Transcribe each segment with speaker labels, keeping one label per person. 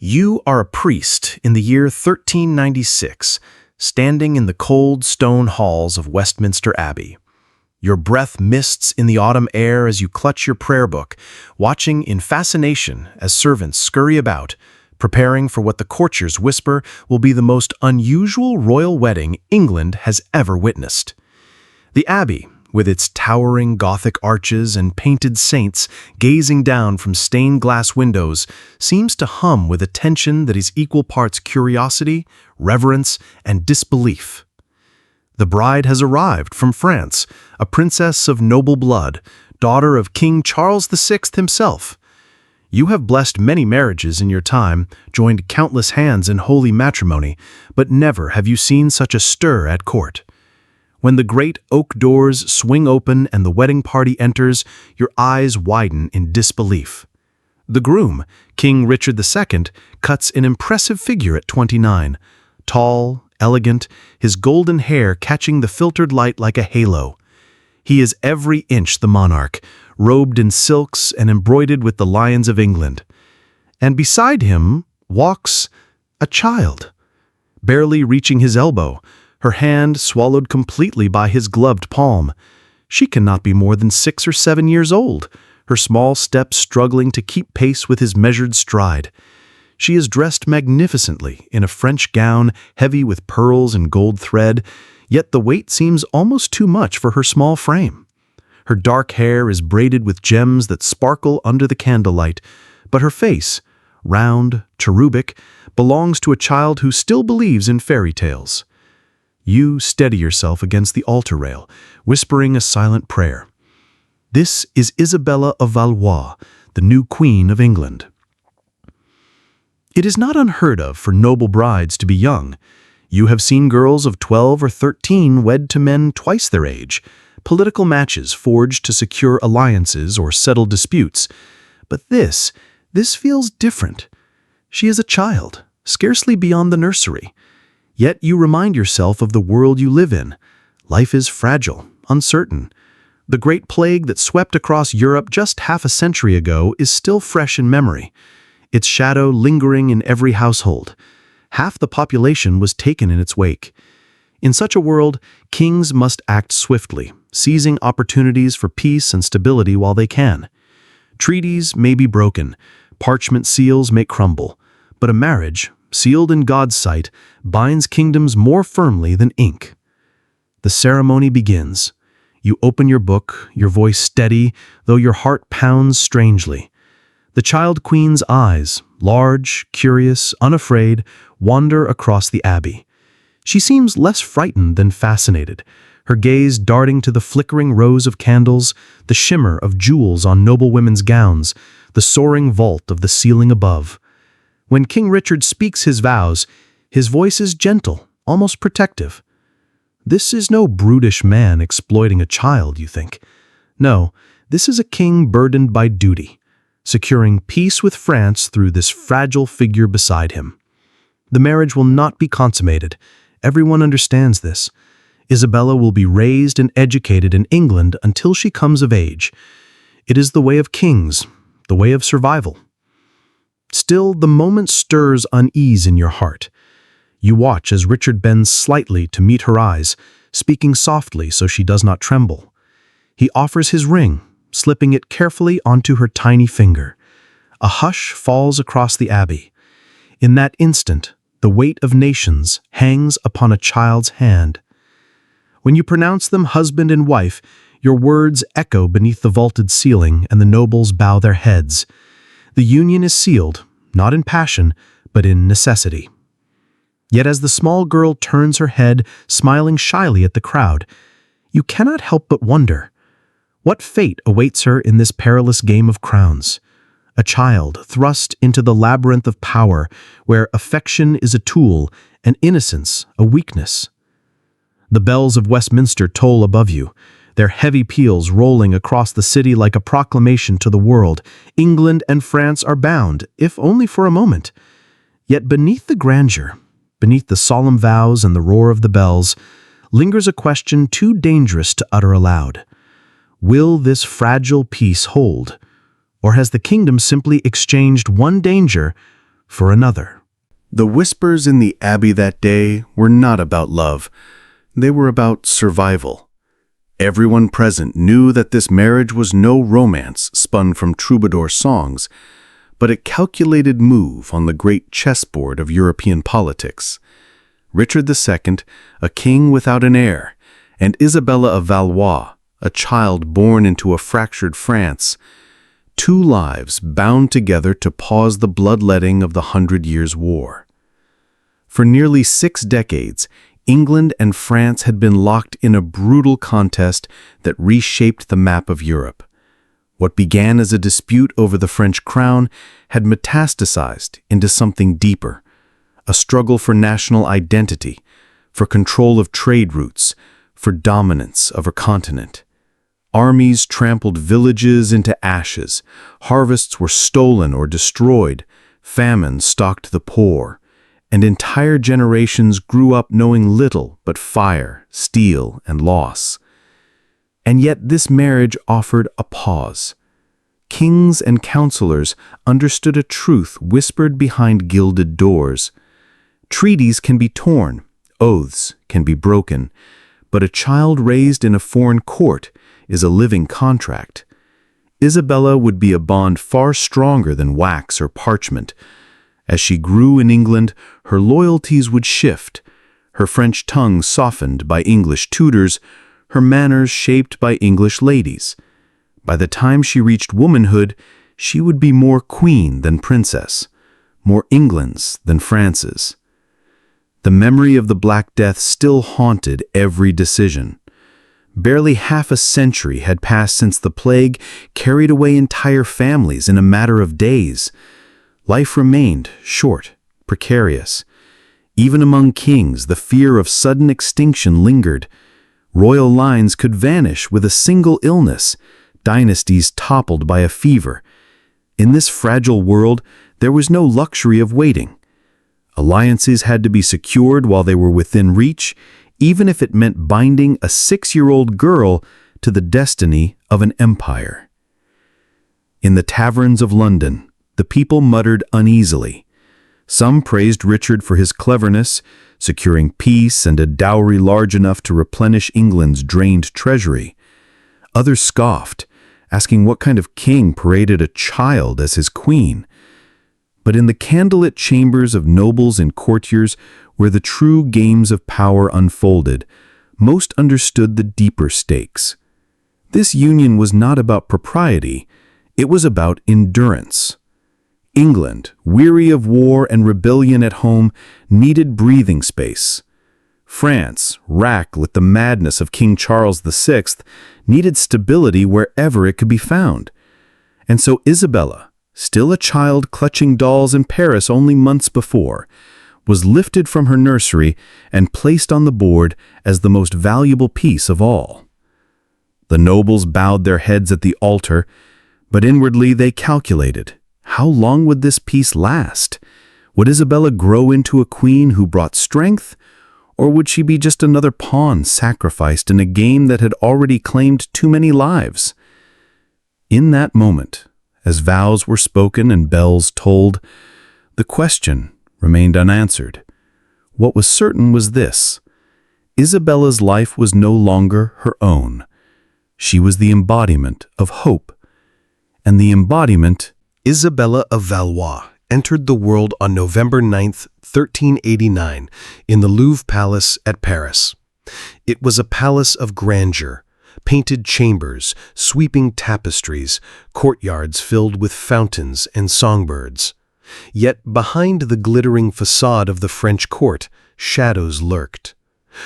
Speaker 1: You are a priest in the year 1396, standing in the cold stone halls of Westminster Abbey. Your breath mists in the autumn air as you clutch your prayer book, watching in fascination as servants scurry about, preparing for what the courtiers whisper will be the most unusual royal wedding England has ever witnessed. The Abbey, with its towering Gothic arches and painted saints gazing down from stained glass windows, seems to hum with a tension that is equal parts curiosity, reverence, and disbelief. The bride has arrived from France, a princess of noble blood, daughter of King Charles VI himself. You have blessed many marriages in your time, joined countless hands in holy matrimony, but never have you seen such a stir at court. When the great oak doors swing open and the wedding party enters, your eyes widen in disbelief. The groom, King Richard II, cuts an impressive figure at 29, tall, elegant, his golden hair catching the filtered light like a halo. He is every inch the monarch, robed in silks and embroidered with the lions of England. And beside him walks a child, barely reaching his elbow, her hand swallowed completely by his gloved palm. She cannot be more than 6 or 7 years old, her small steps struggling to keep pace with his measured stride. She is dressed magnificently in a French gown heavy with pearls and gold thread, yet the weight seems almost too much for her small frame. Her dark hair is braided with gems that sparkle under the candlelight, but her face, round, cherubic, belongs to a child who still believes in fairy tales. You steady yourself against the altar rail, whispering a silent prayer. This is Isabella of Valois, the new Queen of England. It is not unheard of for noble brides to be young. You have seen girls of 12 or 13 wed to men twice their age, political matches forged to secure alliances or settle disputes. But this feels different. She is a child, scarcely beyond the nursery. Yet you remind yourself of the world you live in. Life is fragile, uncertain. The Great Plague that swept across Europe just half a century ago is still fresh in memory, its shadow lingering in every household. Half the population was taken in its wake. In such a world, kings must act swiftly, seizing opportunities for peace and stability while they can. Treaties may be broken, parchment seals may crumble, but a marriage, sealed in God's sight, binds kingdoms more firmly than ink. The ceremony begins. You open your book, your voice steady, though your heart pounds strangely. The child queen's eyes, large, curious, unafraid, wander across the abbey. She seems less frightened than fascinated, her gaze darting to the flickering rows of candles, the shimmer of jewels on noble women's gowns, the soaring vault of the ceiling above. When King Richard speaks his vows, his voice is gentle, almost protective. This is no brutish man exploiting a child, you think. No, this is a king burdened by duty, securing peace with France through this fragile figure beside him. The marriage will not be consummated. Everyone understands this. Isabella will be raised and educated in England until she comes of age. It is the way of kings, the way of survival. Still, the moment stirs unease in your heart. You watch as Richard bends slightly to meet her eyes, speaking softly so she does not tremble. He offers his ring, slipping it carefully onto her tiny finger. A hush falls across the abbey. In that instant, the weight of nations hangs upon a child's hand. When you pronounce them husband and wife, your words echo beneath the vaulted ceiling and the nobles bow their heads. The union is sealed, not in passion, but in necessity. Yet as the small girl turns her head, smiling shyly at the crowd, you cannot help but wonder, what fate awaits her in this perilous game of crowns? A child thrust into the labyrinth of power, where affection is a tool and innocence a weakness. The bells of Westminster toll above you, their heavy peals rolling across the city like a proclamation to the world. England and France are bound, if only for a moment. Yet beneath the grandeur, beneath the solemn vows and the roar of the bells, lingers a question too dangerous to utter aloud. Will this fragile peace hold? Or has the kingdom simply exchanged one danger for another.
Speaker 2: The whispers in the abbey that day were not about love. They were about survival. Everyone present knew that this marriage was no romance spun from troubadour songs, but a calculated move on the great chessboard of European politics. Richard II, a king without an heir, and Isabella of Valois, a child born into a fractured France, two lives bound together to pause the bloodletting of the 100 Years' War. For nearly 6 decades, England and France had been locked in a brutal contest that reshaped the map of Europe. What began as a dispute over the French crown had metastasized into something deeper, a struggle for national identity, for control of trade routes, for dominance of a continent. Armies trampled villages into ashes, harvests were stolen or destroyed, famine stalked the poor, and entire generations grew up knowing little but fire, steel, and loss. And yet this marriage offered a pause. Kings and counselors understood a truth whispered behind gilded doors. Treaties can be torn, oaths can be broken, but a child raised in a foreign court is a living contract. Isabella would be a bond far stronger than wax or parchment. As she grew in England, her loyalties would shift, her French tongue softened by English tutors, her manners shaped by English ladies. By the time she reached womanhood, she would be more queen than princess, more England's than France's. The memory of the Black Death still haunted every decision. Barely half a century had passed since the plague carried away entire families in a matter of days. Life remained short, precarious. Even among kings, the fear of sudden extinction lingered. Royal lines could vanish with a single illness, dynasties toppled by a fever. In this fragile world, there was no luxury of waiting. Alliances had to be secured while they were within reach, even if it meant binding a 6-year-old girl to the destiny of an empire. In the taverns of London, the people muttered uneasily. Some praised Richard for his cleverness, securing peace and a dowry large enough to replenish England's drained treasury. Others scoffed, asking what kind of king paraded a child as his queen. But in the candlelit chambers of nobles and courtiers, where the true games of power unfolded, most understood the deeper stakes. This union was not about propriety, it was about endurance. England, weary of war and rebellion at home, needed breathing space. France, racked with the madness of King Charles VI, needed stability wherever it could be found. And so Isabella, still a child clutching dolls in Paris only months before, was lifted from her nursery and placed on the board as the most valuable piece of all. The nobles bowed their heads at the altar, but inwardly they calculated, how long would this peace last? Would Isabella grow into a queen who brought strength, or would she be just another pawn sacrificed in a game that had already claimed too many lives? In that moment, as vows were spoken and bells tolled, the question remained unanswered. What was certain was this: Isabella's life was no longer her own. She was the embodiment of hope. And the embodiment,
Speaker 1: Isabella of Valois entered the world on November 9, 1389, in the Louvre Palace at Paris. It was a palace of grandeur, painted chambers, sweeping tapestries, courtyards filled with fountains and songbirds. Yet behind the glittering facade of the French court, shadows lurked.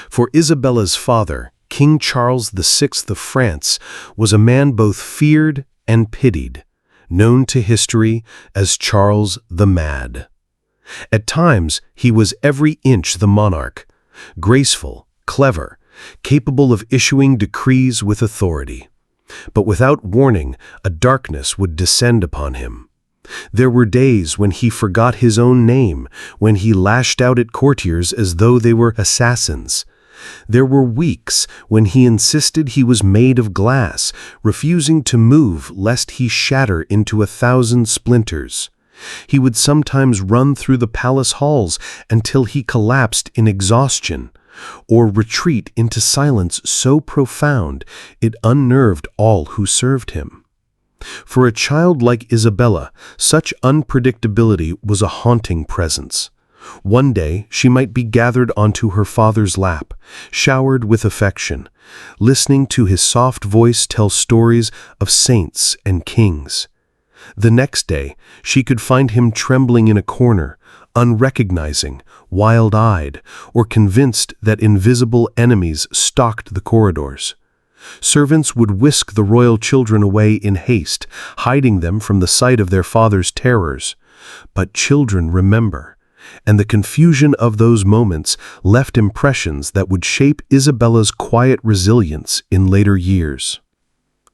Speaker 1: For Isabella's father, King Charles VI of France, was a man both feared and pitied, known to history as Charles the Mad. At times, he was every inch the monarch, graceful, clever, capable of issuing decrees with authority. But without warning, a darkness would descend upon him. There were days when he forgot his own name, when he lashed out at courtiers as though they were assassins. There were weeks when he insisted he was made of glass, refusing to move lest he shatter into 1,000 splinters.
Speaker 2: He would sometimes run through the palace halls until he collapsed in exhaustion, or retreat into silence so profound it unnerved all who served him. For a child like Isabella, such unpredictability was a haunting presence. One day she might be gathered onto her father's lap, showered with affection, listening to his soft voice tell stories of saints and kings. The next day she could find him trembling in a corner, unrecognizing, wild-eyed, or convinced that invisible enemies stalked the corridors. Servants would whisk the royal children away in haste, hiding them from the sight of their father's terrors. But children remember, and the confusion of those moments left impressions that would shape Isabella's quiet resilience in later years.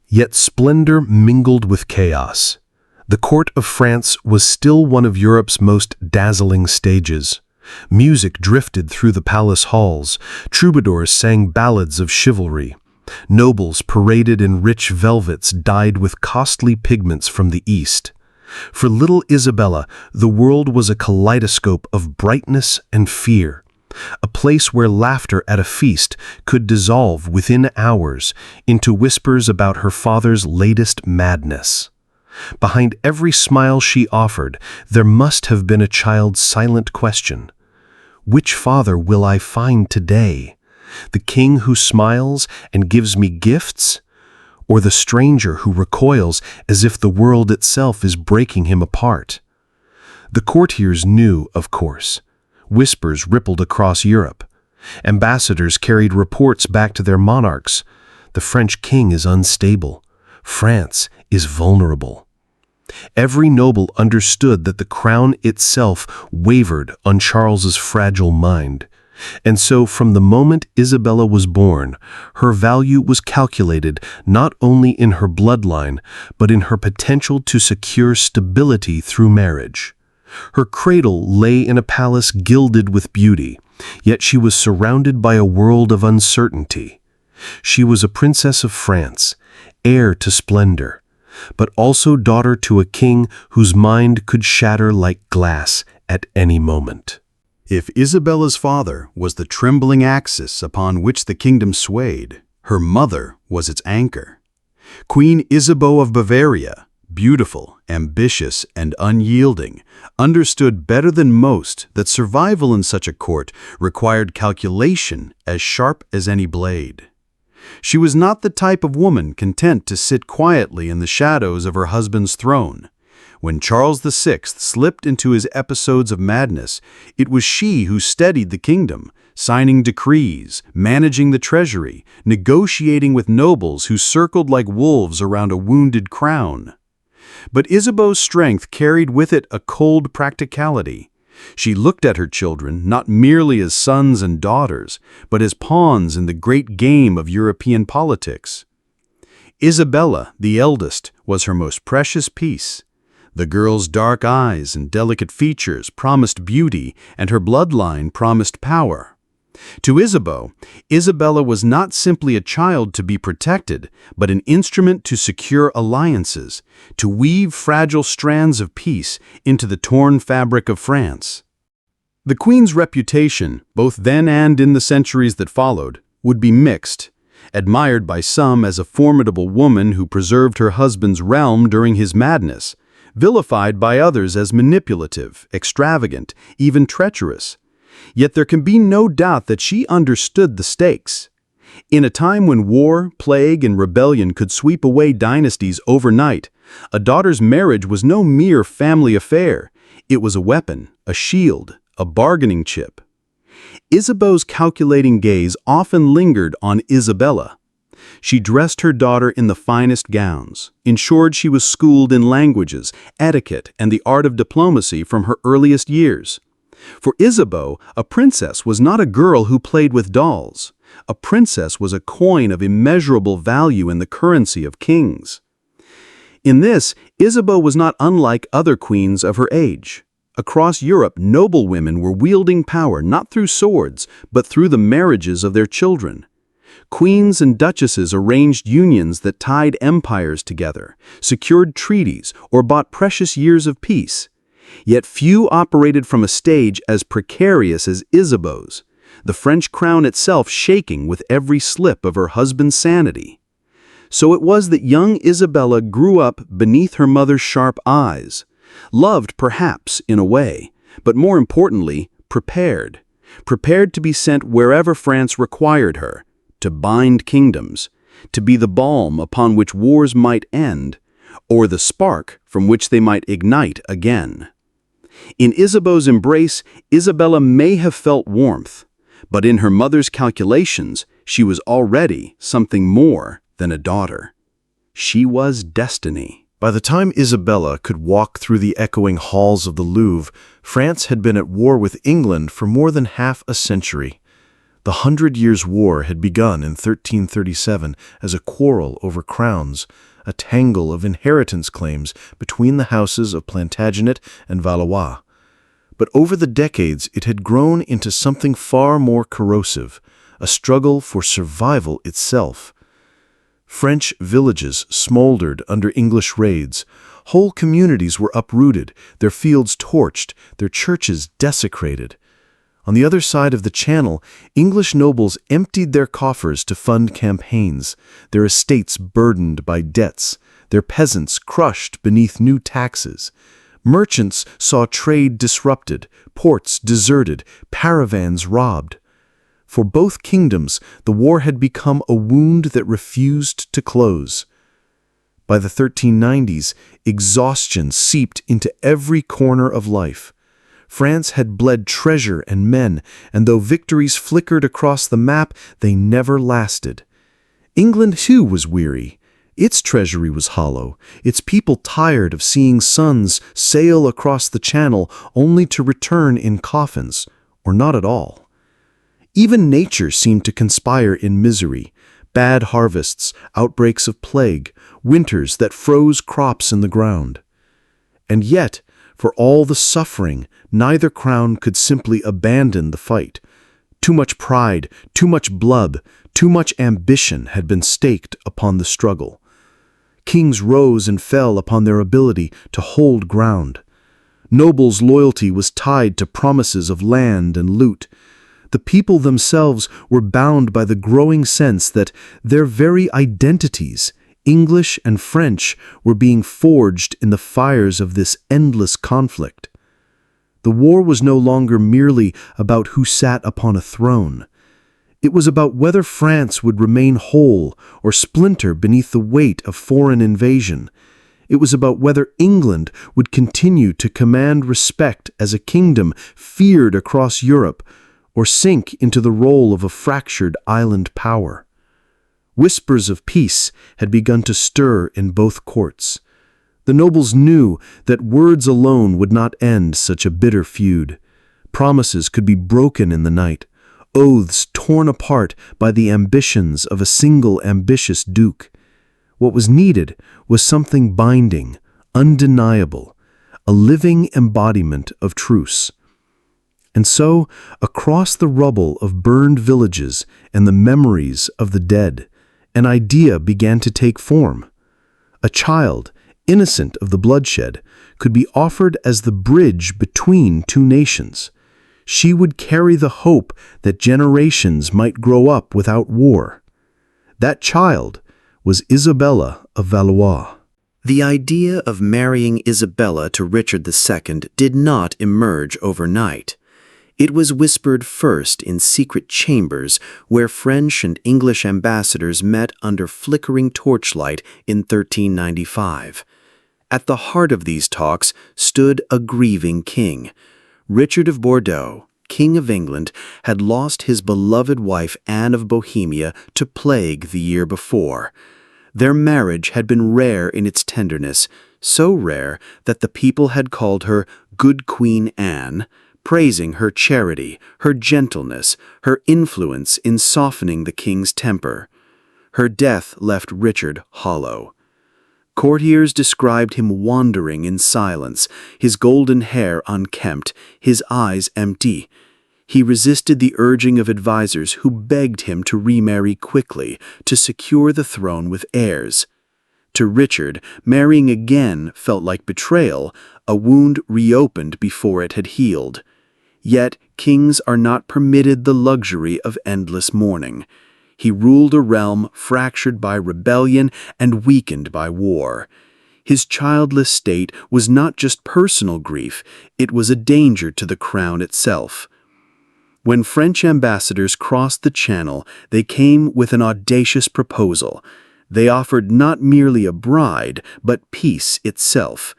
Speaker 2: Yet splendor mingled with chaos. The court of France was still one of Europe's most dazzling stages. Music drifted through the palace halls, troubadours sang ballads of chivalry. Nobles paraded in rich velvets dyed with costly pigments from the East. For little Isabella, the world was a kaleidoscope of brightness and fear, a place where laughter at a feast could dissolve within hours into whispers about her father's latest madness. Behind every smile she offered, there must have been a child's silent question. Which father will I find today? The king who smiles and gives me gifts? Or the stranger who recoils as if the world itself is breaking him apart? The courtiers knew, of course. Whispers rippled across Europe. Ambassadors carried reports back to their monarchs. The French king is unstable. France is vulnerable. Every noble understood that the crown itself wavered on Charles's fragile mind. And so from the moment Isabella was born, her value was calculated not only in her bloodline, but in her potential to secure stability through marriage. Her cradle lay in a palace gilded with beauty, yet she was surrounded by a world of uncertainty. She was a princess of France, heir to splendor, but also daughter to a king whose mind could shatter like glass at any moment.
Speaker 3: If Isabella's father was the trembling axis upon which the kingdom swayed, her mother was its anchor. Queen Isabeau of Bavaria, beautiful, ambitious, and unyielding, understood better than most that survival in such a court required calculation as sharp as any blade. She was not the type of woman content to sit quietly in the shadows of her husband's throne. When Charles VI slipped into his episodes of madness, it was she who steadied the kingdom, signing decrees, managing the treasury, negotiating with nobles who circled like wolves around a wounded crown. But Isabeau's strength carried with it a cold practicality. She looked at her children not merely as sons and daughters, but as pawns in the great game of European politics. Isabella, the eldest, was her most precious piece. The girl's dark eyes and delicate features promised beauty, and her bloodline promised power. To Isabeau, Isabella was not simply a child to be protected, but an instrument to secure alliances, to weave fragile strands of peace into the torn fabric of France. The queen's reputation, both then and in the centuries that followed, would be mixed, admired by some as a formidable woman who preserved her husband's realm during his madness, vilified by others as manipulative, extravagant, even treacherous. Yet there can be no doubt that she understood the stakes. In a time when war, plague, and rebellion could sweep away dynasties overnight, a daughter's marriage was no mere family affair. It was a weapon, a shield, a bargaining chip. Isabeau's calculating gaze often lingered on Isabella. She dressed her daughter in the finest gowns, ensured she was schooled in languages, etiquette, and the art of diplomacy from her earliest years. For Isabeau, a princess was not a girl who played with dolls. A princess was a coin of immeasurable value in the currency of kings. In this, Isabeau was not unlike other queens of her age. Across Europe, noble women were wielding power not through swords, but through the marriages of their children. Queens and duchesses arranged unions that tied empires together, secured treaties, or bought precious years of peace. Yet few operated from a stage as precarious as Isabeau's, the French crown itself shaking with every slip of her husband's sanity. So it was that young Isabella grew up beneath her mother's sharp eyes, loved perhaps in a way, but more importantly, prepared to be sent wherever France required her, to bind kingdoms, to be the balm upon which wars might end, or the spark from which they might ignite again. In Isabeau's embrace, Isabella may have felt warmth, but in her mother's calculations, she was already something more than a daughter. She was destiny.
Speaker 1: By the time Isabella could walk through the echoing halls of the Louvre, France had been at war with England for more than half a century. The 100 Years' War had begun in 1337 as a quarrel over crowns, a tangle of inheritance claims between the houses of Plantagenet and Valois. But over the decades, it had grown into something far more corrosive, a struggle for survival itself. French villages smoldered under English raids. Whole communities were uprooted, their fields torched, their churches desecrated. On the other side of the Channel, English nobles emptied their coffers to fund campaigns, their estates burdened by debts, their peasants crushed beneath new taxes. Merchants saw trade disrupted, ports deserted, caravans robbed. For both kingdoms, the war had become a wound that refused to close. By the 1390s, exhaustion seeped into every corner of life. France had bled treasure and men, and though victories flickered across the map, they never lasted. England, too, was weary. Its treasury was hollow, its people tired of seeing sons sail across the Channel only to return in coffins, or not at all. Even nature seemed to conspire in misery. Bad harvests, outbreaks of plague, winters that froze crops in the ground. And yet, for all the suffering, neither crown could simply abandon the fight. Too much pride, too much blood, too much ambition had been staked upon the struggle. Kings rose and fell upon their ability to hold ground. Nobles' loyalty was tied to promises of land and loot. The people themselves were bound by the growing sense that their very identities, English and French, were being forged in the fires of this endless conflict. The war was no longer merely about who sat upon a throne. It was about whether France would remain whole or splinter beneath the weight of foreign invasion. It was about whether England would continue to command respect as a kingdom feared across Europe, or sink into the role of a fractured island power. Whispers of peace had begun to stir in both courts. The nobles knew that words alone would not end such a bitter feud. Promises could be broken in the night, oaths torn apart by the ambitions of a single ambitious duke. What was needed was something binding, undeniable, a living embodiment of truce. And so, across the rubble of burned villages and the memories of the dead, an idea began to take form. A child, innocent of the bloodshed, could be offered as the bridge between two nations. She would carry the hope that generations might grow up without war. That child was Isabella of Valois.
Speaker 4: The idea of marrying Isabella to Richard II did not emerge overnight. It was whispered first in secret chambers where French and English ambassadors met under flickering torchlight in 1395. At the heart of these talks stood a grieving king. Richard of Bordeaux, King of England, had lost his beloved wife Anne of Bohemia to plague the year before. Their marriage had been rare in its tenderness, so rare that the people had called her Good Queen Anne, praising her charity, her gentleness, her influence in softening the king's temper. Her death left Richard hollow. Courtiers described him wandering in silence, his golden hair unkempt, his eyes empty. He resisted the urging of advisers who begged him to remarry quickly, to secure the throne with heirs. To Richard, marrying again felt like betrayal, a wound reopened before it had healed. Yet kings are not permitted the luxury of endless mourning. He ruled a realm fractured by rebellion and weakened by war. His childless state was not just personal grief, it was a danger to the crown itself. When French ambassadors crossed the Channel, they came with an audacious proposal. They offered not merely a bride, but peace itself.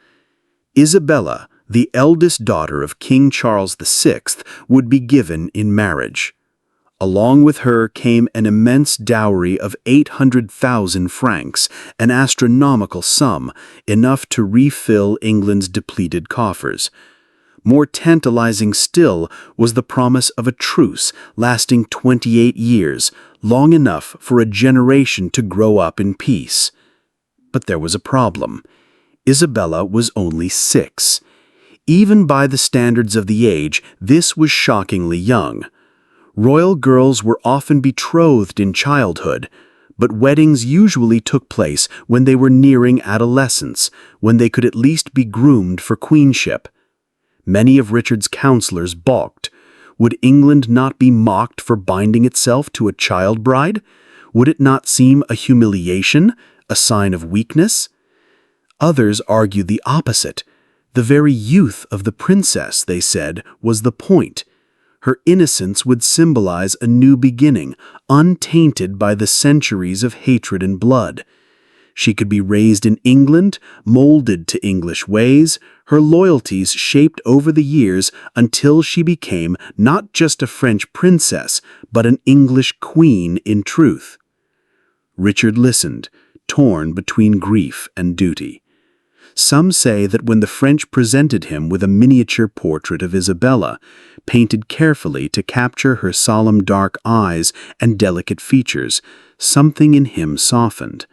Speaker 4: Isabella, the eldest daughter of King Charles VI, would be given in marriage. Along with her came an immense dowry of 800,000 francs, an astronomical sum, enough to refill England's depleted coffers. More tantalizing still was the promise of a truce lasting 28 years, long enough for a generation to grow up in peace. But there was a problem. Isabella was only 6. Even by the standards of the age, this was shockingly young. Royal girls were often betrothed in childhood, but weddings usually took place when they were nearing adolescence, when they could at least be groomed for queenship. Many of Richard's counselors balked. Would England not be mocked for binding itself to a child bride? Would it not seem a humiliation, a sign of weakness? Others argued the opposite. The very youth of the princess, they said, was the point. Her innocence would symbolize a new beginning, untainted by the centuries of hatred and blood. She could be raised in England, molded to English ways, her loyalties shaped over the years until she became not just a French princess, but an English queen in truth. Richard listened, torn between grief and duty. Some say that when the French presented him with a miniature portrait of Isabella, painted carefully to capture her solemn dark eyes and delicate features, something in him softened.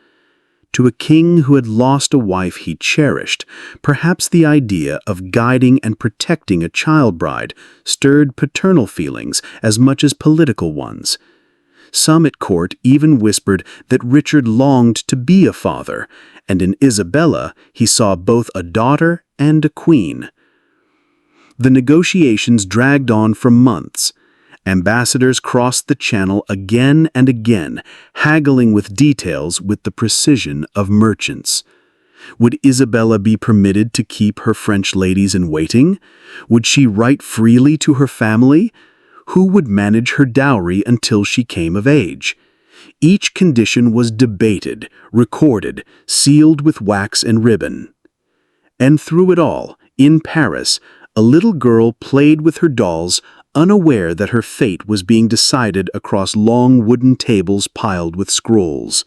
Speaker 4: To a king who had lost a wife he cherished, perhaps the idea of guiding and protecting a child bride stirred paternal feelings as much as political ones. Some at court even whispered that Richard longed to be a father, and in Isabella he saw both a daughter and a queen. The negotiations dragged on for months. Ambassadors crossed the Channel again and again, haggling with details with the precision of merchants. Would Isabella be permitted to keep her French ladies in waiting? Would she write freely to her family? Who would manage her dowry until she came of age? Each condition was debated, recorded, sealed with wax and ribbon. And through it all, in Paris, a little girl played with her dolls, unaware that her fate was being decided across long wooden tables piled with scrolls.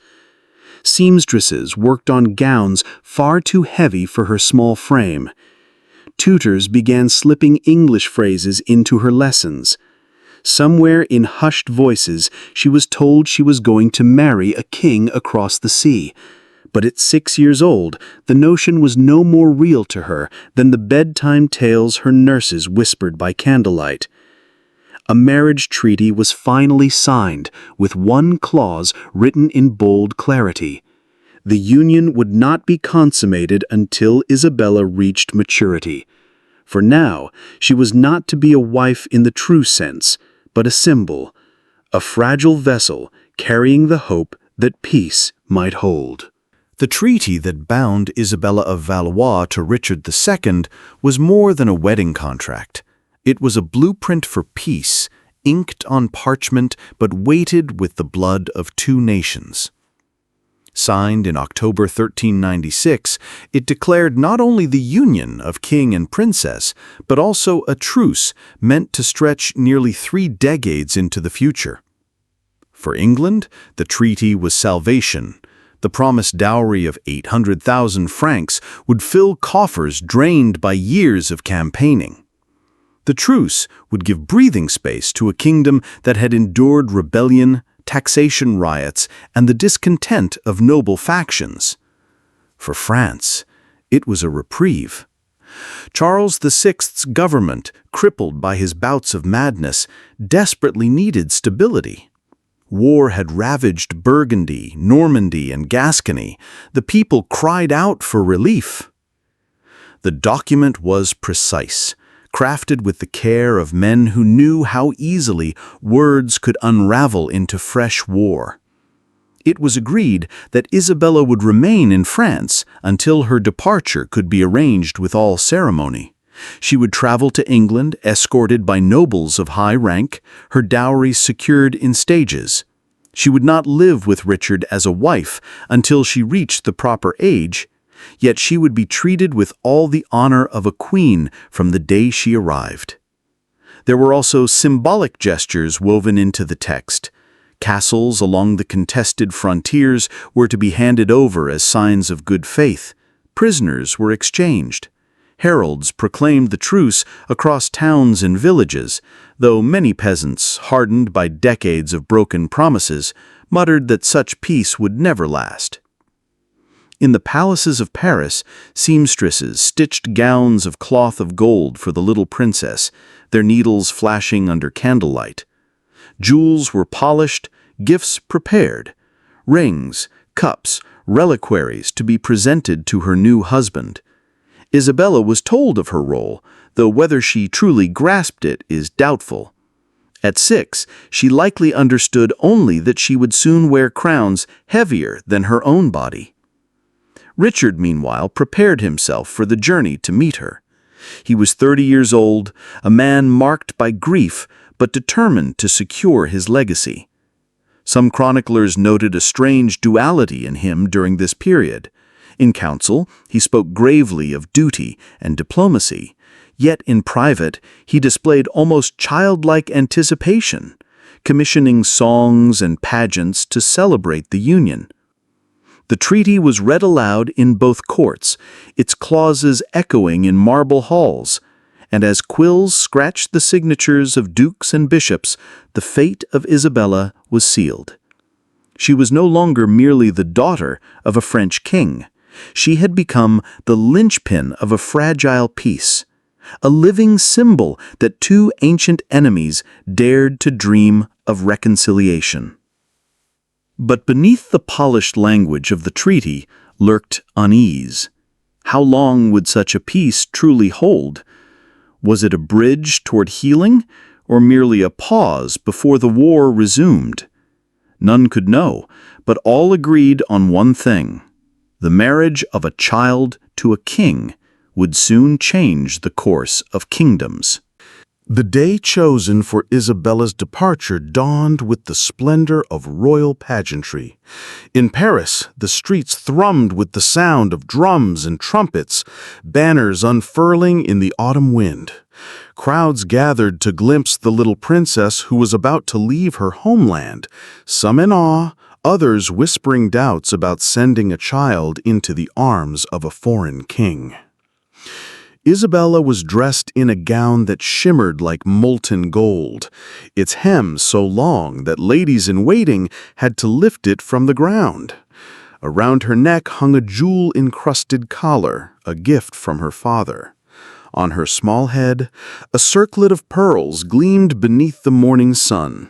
Speaker 4: Seamstresses worked on gowns far too heavy for her small frame. Tutors began slipping English phrases into her lessons. Somewhere in hushed voices, she was told she was going to marry a king across the sea. But at 6 years old, the notion was no more real to her than the bedtime tales her nurses whispered by candlelight. A marriage treaty was finally signed, with one clause written in bold clarity. The union would not be consummated until Isabella reached maturity. For now, she was not to be a wife in the true sense, but a symbol, a fragile vessel carrying the hope that peace might hold.
Speaker 1: The treaty that bound Isabella of Valois to Richard II was more than a wedding contract. It was a blueprint for peace, inked on parchment but weighted with the blood of 2 nations. Signed in October 1396, it declared not only the union of king and princess, but also a truce meant to stretch nearly 3 decades into the future. For England, the treaty was salvation. The promised dowry of 800,000 francs would fill coffers drained by years of campaigning. The truce would give breathing space to a kingdom that had endured rebellion, taxation riots, and the discontent of noble factions. For France, it was a reprieve. Charles VI's government, crippled by his bouts of madness, desperately needed stability.
Speaker 2: War had ravaged Burgundy, Normandy, and Gascony. The people cried out for relief. The document was precise, crafted with the care of men who knew how easily words could unravel into fresh war. It was agreed that Isabella would remain in France until her departure could be arranged with all ceremony. She would travel to England escorted by nobles of high rank, her dowry secured in stages. She would not live with Richard as a wife until she reached the proper age, yet she would be treated with all the honor of a queen from the day she arrived. There were also symbolic gestures woven into the text. Castles along the contested frontiers were to be handed over as signs of good faith. Prisoners were exchanged. Heralds proclaimed the truce across towns and villages, though many peasants, hardened by decades of broken promises, muttered that such peace would never last. In the palaces of Paris, seamstresses stitched gowns of cloth of gold for the little princess, their needles flashing under candlelight. Jewels were polished, gifts prepared, rings, cups, reliquaries to be presented to her new husband. Isabella was told of her role, though whether she truly grasped it is doubtful. At 6, she likely understood only that she would soon wear crowns heavier than her own body. Richard, meanwhile, prepared himself for the journey to meet her. He was 30 years old, a man marked by grief, but determined to secure his legacy. Some chroniclers noted a strange duality in him during this period. In council, he spoke gravely of duty and diplomacy, yet in private, he displayed almost childlike anticipation, commissioning songs and pageants to celebrate the union. The treaty was read aloud in both courts, its clauses echoing in marble halls, and as quills scratched the signatures of dukes and bishops, the fate of Isabella was sealed. She was no longer merely the daughter of a French king. She had become the linchpin of a fragile peace, a living symbol that two ancient enemies dared to dream of reconciliation. But beneath the polished language of the treaty lurked unease. How long would such a peace truly hold? Was it a bridge toward healing, or merely a pause before the war resumed? None could know, but all agreed on one thing. The marriage of a child to a king would soon change the course of kingdoms.
Speaker 3: The day chosen for Isabella's departure dawned with the splendor of royal pageantry. In Paris, the streets thrummed with the sound of drums and trumpets, banners unfurling in the autumn wind. Crowds gathered to glimpse the little princess who was about to leave her homeland, some in awe, others whispering doubts about sending a child into the arms of a foreign king. Isabella was dressed in a gown that shimmered like molten gold, its hem so long that ladies-in-waiting had to lift it from the ground. Around her neck hung a jewel-encrusted collar, a gift from her father. On her small head, a circlet of pearls gleamed beneath the morning sun.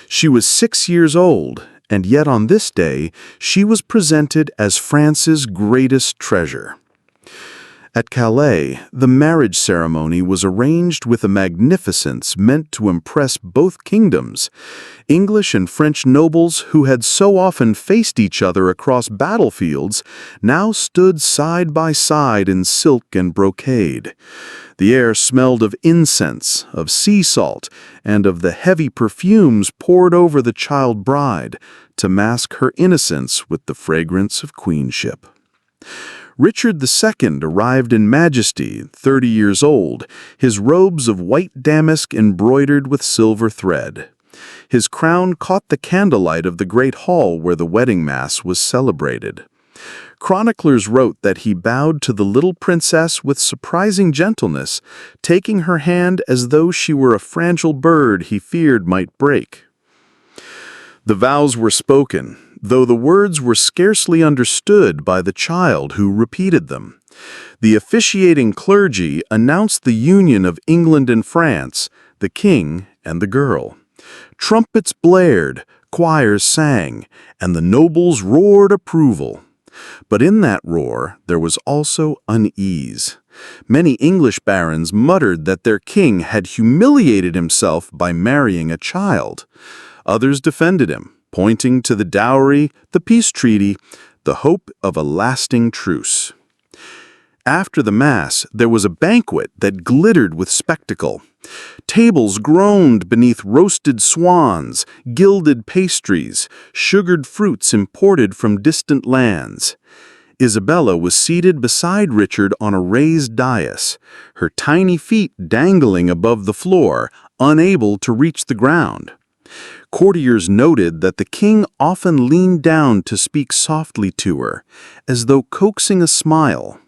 Speaker 3: She was 6 years old, and yet on this day she was presented as France's greatest treasure. At Calais, the marriage ceremony was arranged with a magnificence meant to impress both kingdoms. English and French nobles who had so often faced each other across battlefields now stood side by side in silk and brocade. The air smelled of incense, of sea salt, and of the heavy perfumes poured over the child bride to mask her innocence with the fragrance of queenship. Richard II arrived in majesty, 30 years old, his robes of white damask embroidered with silver thread. His crown caught the candlelight of the great hall where the wedding mass was celebrated. Chroniclers wrote that he bowed to the little princess with surprising gentleness, taking her hand as though she were a fragile bird he feared might break. The vows were spoken, though the words were scarcely understood by the child who repeated them. The officiating clergy announced the union of England and France, the king and the girl. Trumpets blared,
Speaker 2: choirs sang, and the nobles roared approval. But in that roar there was also unease. Many English barons muttered that their king had humiliated himself by marrying a child. Others defended him, pointing to the dowry, the peace treaty, the hope of a lasting truce. After the Mass, there was a banquet that glittered with spectacle. Tables groaned beneath roasted swans, gilded pastries, sugared fruits imported from distant lands. Isabella was seated beside Richard on a raised dais, her tiny feet dangling above the floor, unable to reach the ground. Courtiers noted that the king often leaned down to speak softly to her, as though coaxing a smile.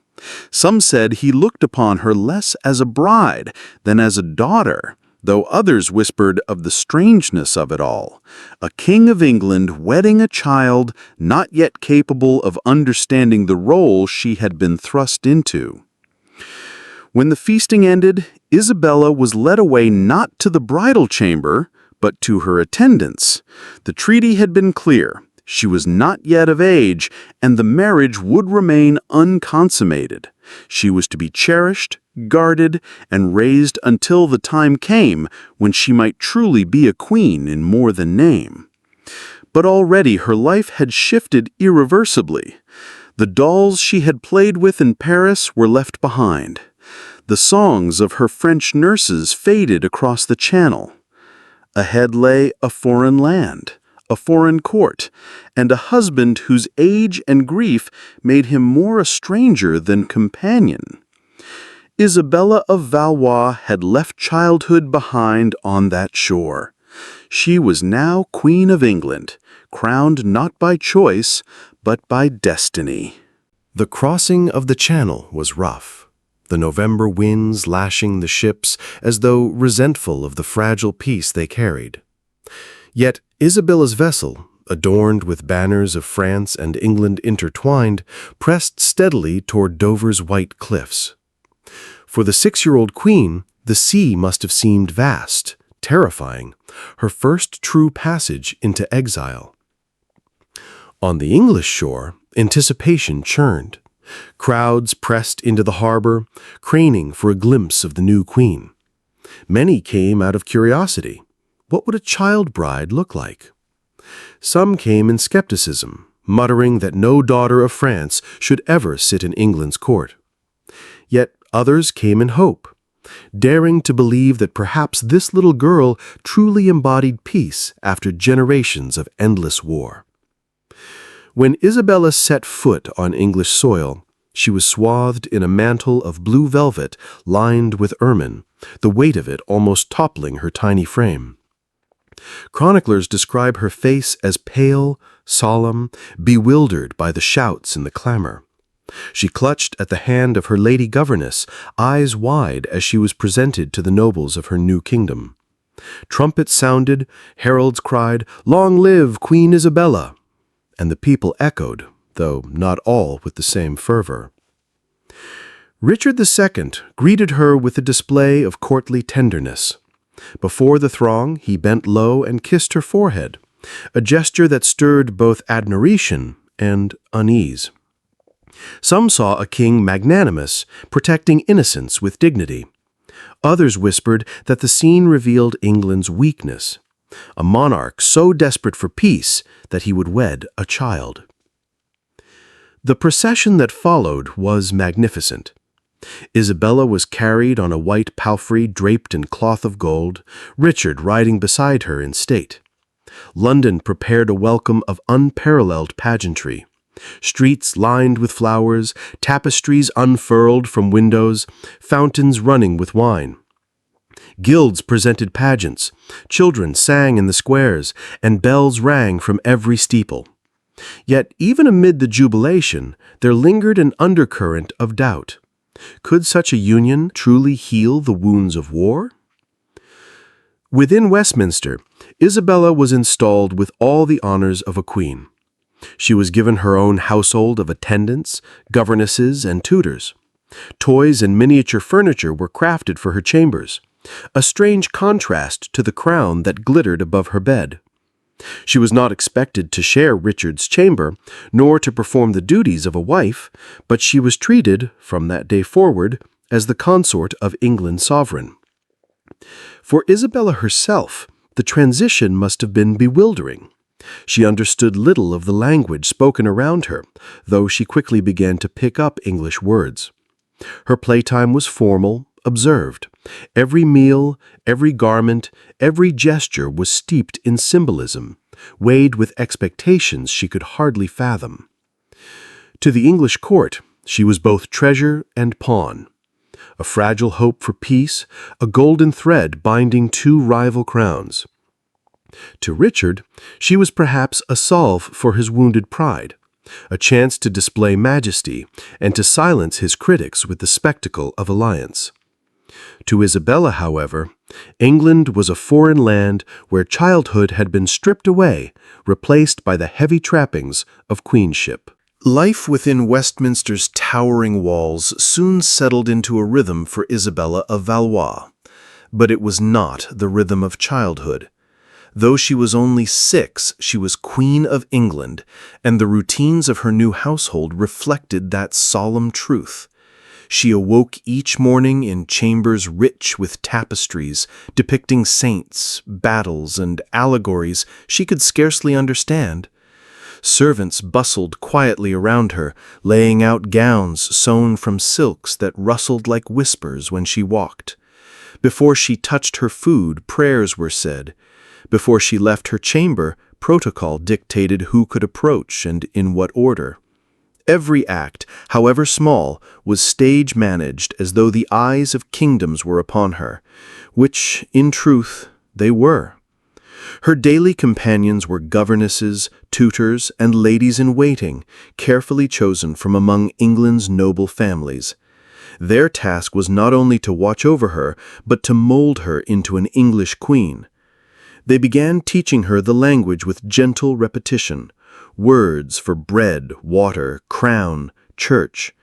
Speaker 2: Some said he looked upon her less as a bride than as a daughter, though others whispered of the strangeness of it all. A king of England wedding a child not yet capable of understanding the role she had been thrust into. When the feasting ended, Isabella was led away not to the bridal chamber, but to her attendants. The treaty had been clear. She was not yet of age, and the marriage would remain unconsummated. She was to be cherished, guarded, and raised until the time came when she might truly be a queen in more than name. But already her life had shifted irreversibly. The dolls she had played with in Paris were left behind. The songs of her French nurses faded across the Channel. Ahead lay a foreign land, a foreign court, and a husband whose age and grief made him more a stranger than companion. Isabella of Valois had left childhood behind on that shore. She was now Queen of England, crowned not by choice, but by destiny.
Speaker 1: The crossing of the Channel was rough, the November winds lashing the ships as though resentful of the fragile peace they carried. Yet Isabella's vessel, adorned with banners of France and England intertwined, pressed steadily toward Dover's white cliffs. For the 6-year-old queen, the sea must have seemed vast, terrifying, her first true passage into exile. On the English shore, anticipation churned. Crowds pressed into the harbor, craning for a glimpse of the new queen. Many came out of curiosity. What would a child bride look like? Some came in skepticism, muttering that no daughter of France should ever sit in England's court. Yet others came in hope, daring to believe that perhaps this little girl truly embodied peace after generations of endless war. When Isabella set foot on English soil, she was swathed in a mantle of blue velvet lined with ermine, the weight of it almost toppling her tiny frame. Chroniclers describe her face as pale, solemn, bewildered by the shouts and the clamor. She clutched at the hand of her lady governess, eyes wide as she was presented to the nobles of her new kingdom. Trumpets sounded, heralds cried, "Long live Queen Isabella!" And the people echoed, though not all with the same fervor. Richard II greeted her with a display of courtly tenderness. Before the throng, he bent low and kissed her forehead, a gesture that stirred both admiration and unease. Some saw a king magnanimous, protecting innocence with dignity. Others whispered that the scene revealed England's weakness, a monarch so desperate for peace that he would wed a child. The procession that followed was magnificent. Isabella was carried on a white palfrey draped in cloth of gold, Richard riding beside her in state. London prepared a welcome of unparalleled pageantry. Streets lined with flowers, tapestries unfurled from windows, fountains running with wine. Guilds presented pageants, children sang in the squares, and bells rang from every steeple. Yet even amid the jubilation, there lingered an undercurrent of doubt. Could such a union truly heal the wounds of war? Within Westminster, Isabella was installed with all the honors of a queen. She was given her own household of attendants, governesses, and tutors. Toys and miniature furniture were crafted for her chambers, a strange contrast to the crown that glittered above her bed.
Speaker 5: She was not expected to share Richard's chamber, nor to perform the duties of a wife, but she was treated, from that day forward, as the consort of England's sovereign. For Isabella herself, the transition must have been bewildering. She understood little of the language spoken around her, though she quickly began to pick up English words. Her playtime was formal, observed. Every meal, every garment, every gesture was steeped in symbolism, weighed with expectations she could hardly fathom. To the English court, she was both treasure and pawn. A fragile hope for peace, a golden thread binding two rival crowns. To Richard, she was perhaps a salve for his wounded pride, a chance to display majesty and to silence his critics with the spectacle of alliance. To Isabella, however, England was a foreign land where childhood had been stripped away, replaced by the heavy trappings of queenship.
Speaker 1: Life within Westminster's towering walls soon settled into a rhythm for Isabella of Valois, but it was not the rhythm of childhood. Though she was only 6, she was Queen of England, and the routines of her new household reflected that solemn truth. She awoke each morning in chambers rich with tapestries, depicting saints, battles, and allegories she could scarcely understand. Servants bustled quietly around her, laying out gowns sewn from silks that rustled like whispers when she walked. Before she touched her food, prayers were said. Before she left her chamber, protocol dictated who could approach and in what order. Every act, however small, was stage-managed as though the eyes of kingdoms were upon her, which, in truth, they were. Her daily companions were governesses, tutors, and ladies-in-waiting, carefully chosen from among England's noble families. Their task was not only to watch over her, but to mold her into an English queen. They began teaching her the language with gentle repetition, words for bread, water, crown, church.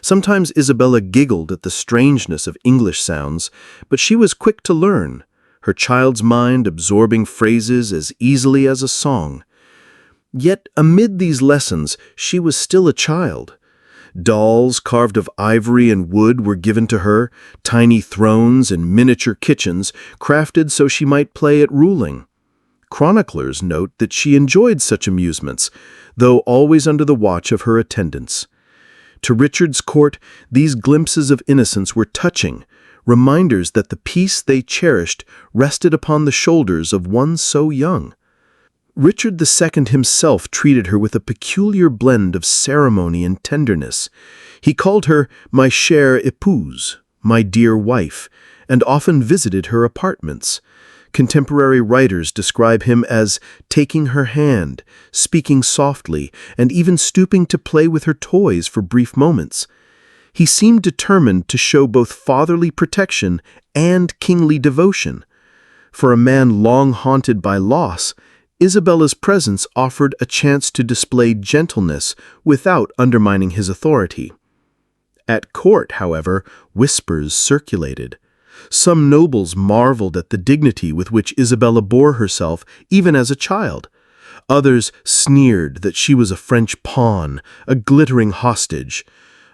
Speaker 1: Sometimes Isabella giggled at the strangeness of English sounds, but she was quick to learn, her child's mind absorbing phrases as easily as a song. Yet amid these lessons, she was still a child. Dolls carved of ivory and wood were given to her, tiny thrones and miniature kitchens, crafted so she might play at ruling. Chroniclers note that she enjoyed such amusements, though always under the watch of her attendants. To Richard's court, these glimpses of innocence were touching, reminders that the peace they cherished rested upon the shoulders of one so young. Richard II himself treated her with a peculiar blend of ceremony and tenderness. He called her "my chère épouse," my dear wife, and often visited her apartments. Contemporary writers describe him as taking her hand, speaking softly, and even stooping to play with her toys for brief moments. He seemed determined to show both fatherly protection and kingly devotion. For a man long haunted by loss, Isabella's presence offered a chance to display gentleness without undermining his authority. At court, however, whispers circulated. Some nobles marveled at the dignity with which Isabella bore herself, even as a child. Others sneered that she was a French pawn, a glittering hostage.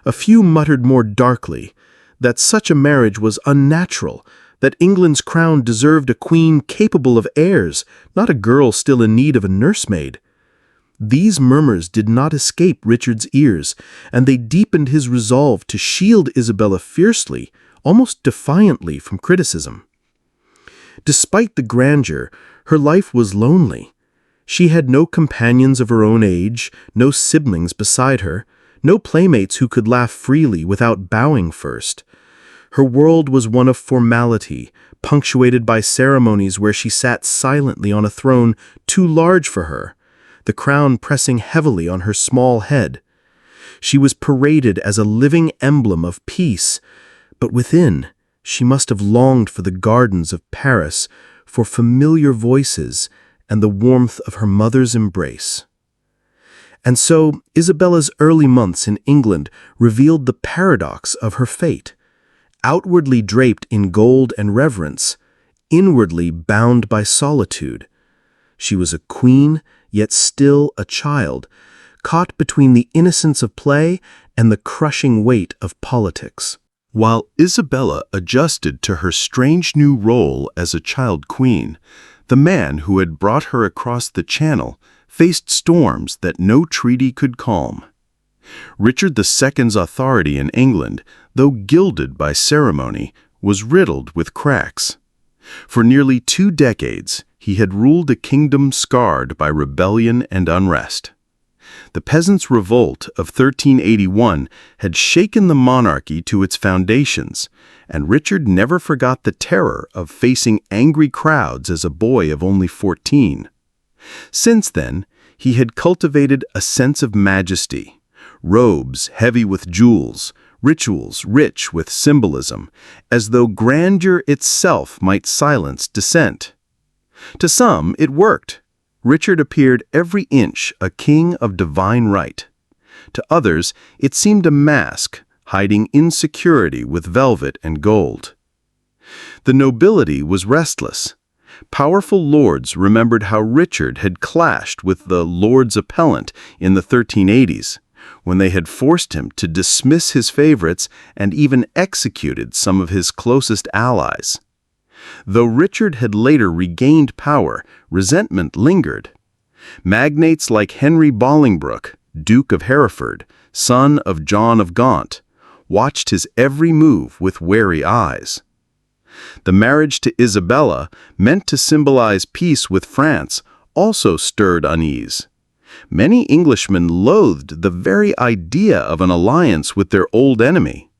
Speaker 1: A few muttered more darkly that such a marriage was unnatural, that England's crown deserved a queen capable of heirs, not a girl still in need of a nursemaid. These murmurs did not escape Richard's ears, and they deepened his resolve to shield Isabella fiercely, almost defiantly, from criticism. Despite the grandeur, her life was lonely. She had no companions of her own age, no siblings beside her, no playmates who could laugh freely without bowing first. Her world was one of formality, punctuated by ceremonies where she sat silently on a throne too large for her, the crown pressing heavily on her small head. She was paraded as a living emblem of peace, but within, she must have longed for the gardens of Paris, for familiar voices and the warmth of her mother's embrace. And so, Isabella's early months in England revealed the paradox of her fate. Outwardly draped in gold and reverence, inwardly bound by solitude.
Speaker 5: She was a queen, yet still a child, caught between the innocence of play and the crushing weight of politics.
Speaker 3: While Isabella adjusted to her strange new role as a child queen, the man who had brought her across the Channel faced storms that no treaty could calm. Richard II's authority in England, though gilded by ceremony, was riddled with cracks. For nearly 2 decades, he had ruled a kingdom scarred by rebellion and unrest. The Peasants' Revolt of 1381 had shaken the monarchy to its foundations, and Richard never forgot the terror of facing angry crowds as a boy of only 14. Since then, he had cultivated a sense of majesty, robes heavy with jewels, rituals rich with symbolism, as though grandeur itself might silence dissent. To some, it worked. Richard appeared every inch a king of divine right. To others, it seemed a mask, hiding insecurity with velvet and gold. The nobility was restless. Powerful lords remembered how Richard had clashed with the Lords Appellant in the 1380s, when they had forced him to dismiss his favorites and even executed some of his closest allies. Though Richard had later regained power, resentment lingered. Magnates like Henry Bolingbroke, Duke of Hereford, son of John of Gaunt, watched his every move with wary eyes. The marriage to Isabella, meant to symbolize peace with France, also stirred unease. Many Englishmen loathed the very idea of an alliance with their old enemy.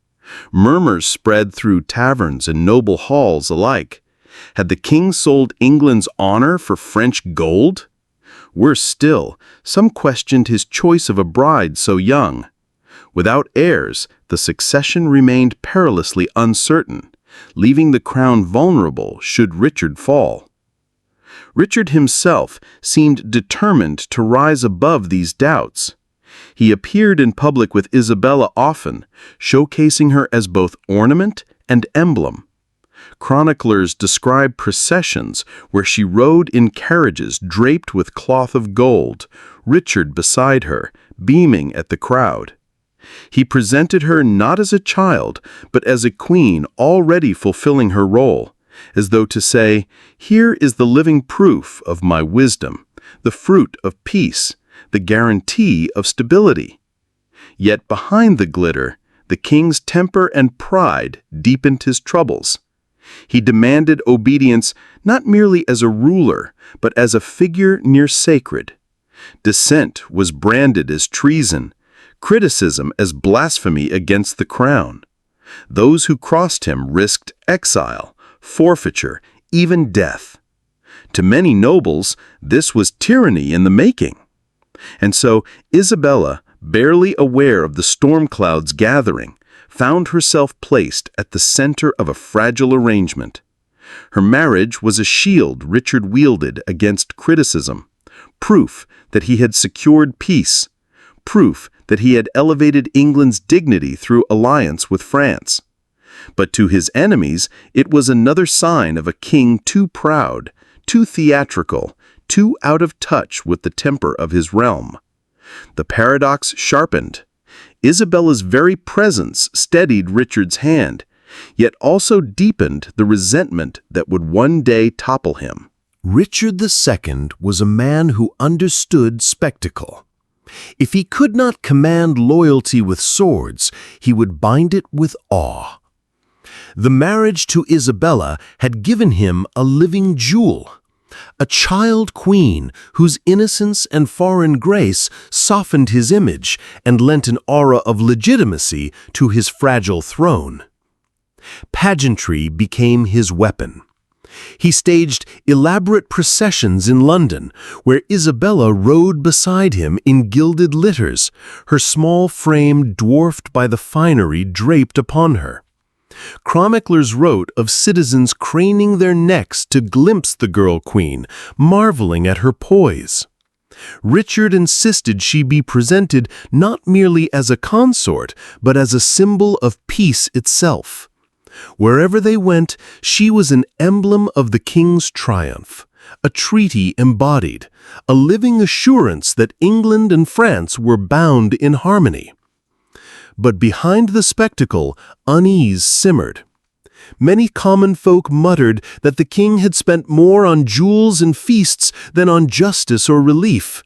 Speaker 3: Murmurs spread through taverns and noble halls alike. Had the king sold England's honor for French gold? Worse still, some questioned his choice of a bride so young. Without heirs, the succession remained perilously uncertain, leaving the crown vulnerable should Richard fall. Richard himself seemed determined to rise above these doubts. He appeared in public with Isabella often, showcasing her as both ornament and emblem. Chroniclers describe processions where she rode in carriages draped with cloth of gold, Richard beside her, beaming at the crowd. He presented her not as a child, but as a queen already fulfilling her role, as though to say, "Here is the living proof of my wisdom, the fruit of peace, the guarantee of stability." Yet behind the glitter, the king's temper and pride deepened his troubles. He demanded obedience not merely as a ruler, but as a figure near sacred. Dissent was branded as treason, criticism as blasphemy against the crown. Those who crossed him risked exile, forfeiture, even death. To many nobles, this was tyranny in the making. And so Isabella, barely aware of the storm clouds gathering, found herself placed at the center of a fragile arrangement. Her marriage was a shield Richard wielded against criticism, proof that he had secured peace, proof that he had elevated England's dignity through alliance with France. But to his enemies, it was another sign of a king too proud, too theatrical, too out of touch with the temper of his realm. The paradox sharpened. Isabella's very presence steadied Richard's hand, yet also deepened the resentment that would one day topple him.
Speaker 1: Richard II was a man who understood spectacle. If he could not command loyalty with swords, he would bind it with awe. The marriage to Isabella had given him a living jewel, a child queen whose innocence and foreign grace softened his image and lent an aura of legitimacy to his fragile throne. Pageantry became his weapon. He staged elaborate processions in London, where Isabella rode beside him in gilded litters, her small frame dwarfed by the finery draped upon her. Chroniclers wrote of citizens craning their necks to glimpse the girl queen, marveling at her poise. Richard insisted she be presented not merely as a consort, but as a symbol of peace itself. Wherever they went, she was an emblem of the king's triumph,
Speaker 5: a treaty embodied, a living assurance that England and France were bound in harmony. But behind the spectacle, unease simmered. Many common folk muttered that the king had spent more on jewels and feasts than on justice or relief.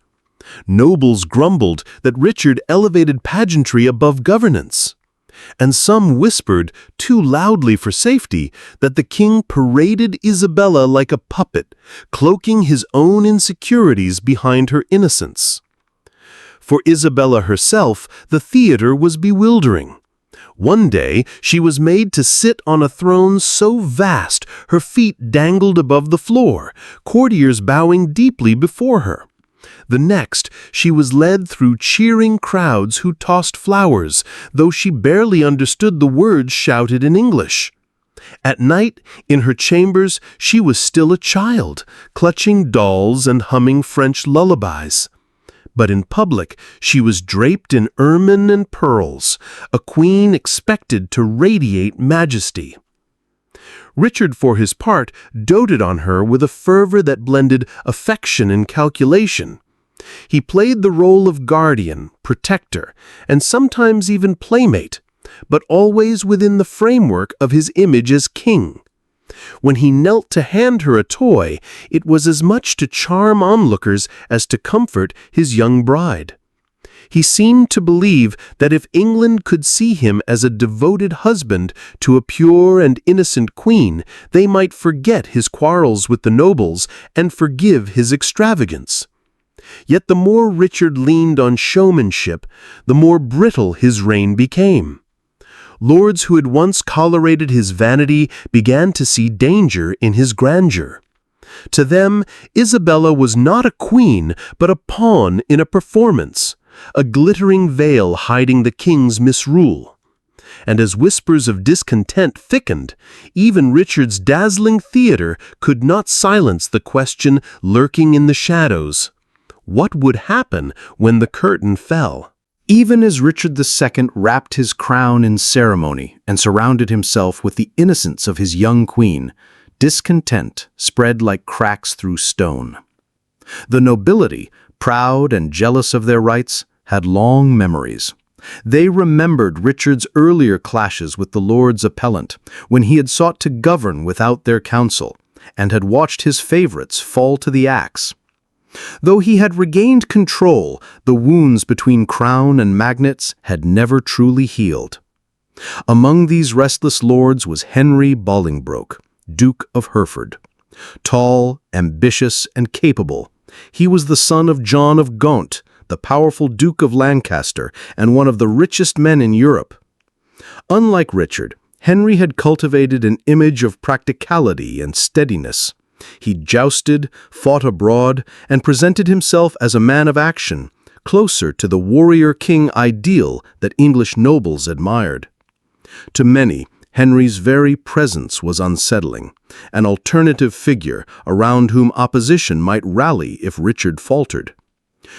Speaker 5: Nobles grumbled that Richard elevated pageantry above governance. And some whispered, too loudly for safety, that the king paraded Isabella like a puppet, cloaking his own insecurities behind her innocence. For Isabella herself, the theater was bewildering. One day, she was made to sit on a throne so vast her feet dangled above the floor, courtiers bowing deeply before her. The next, she was led through cheering crowds who tossed flowers, though she barely understood the words shouted in English. At night, in her chambers, she was still a child, clutching dolls and humming French lullabies. But in public, she was draped in ermine and pearls, a queen expected to radiate majesty. Richard, for his part, doted on her with a fervor that blended affection and calculation. He played the role of guardian, protector, and sometimes even playmate, but always within the framework of his image as king. When he knelt to hand her a toy, it was as much to charm onlookers as to comfort his young bride. He seemed to believe that if England could see him as a devoted husband to a pure and innocent queen, they might forget his quarrels with the nobles and forgive his extravagance. Yet the more Richard leaned on showmanship, the more brittle his reign became. Lords who had once tolerated his vanity began to see danger in his grandeur. To them, Isabella was not a queen, but a pawn in a performance, a glittering veil hiding the king's misrule. And as whispers of discontent thickened, even Richard's dazzling theater could not silence the question lurking in the shadows. What would happen when the curtain fell?
Speaker 2: Even as Richard II wrapped his crown in ceremony and surrounded himself with the innocence of his young queen, discontent spread like cracks through stone. The nobility, proud and jealous of their rights, had long memories. They remembered Richard's earlier clashes with the Lords Appellant, when he had sought to govern without their counsel, and had watched his favorites fall to the axe. Though he had regained control, the wounds between crown and magnates had never truly healed. Among these restless lords was Henry Bolingbroke, Duke of Hereford. Tall, ambitious, and capable, he was the son of John of Gaunt, the powerful Duke of Lancaster, and one of the richest men in Europe. Unlike Richard, Henry had cultivated an image of practicality and steadiness. He jousted, fought abroad, and presented himself as a man of action, closer to the warrior king ideal that English nobles admired. To many, Henry's very presence was unsettling, an alternative figure around whom opposition might rally if Richard faltered.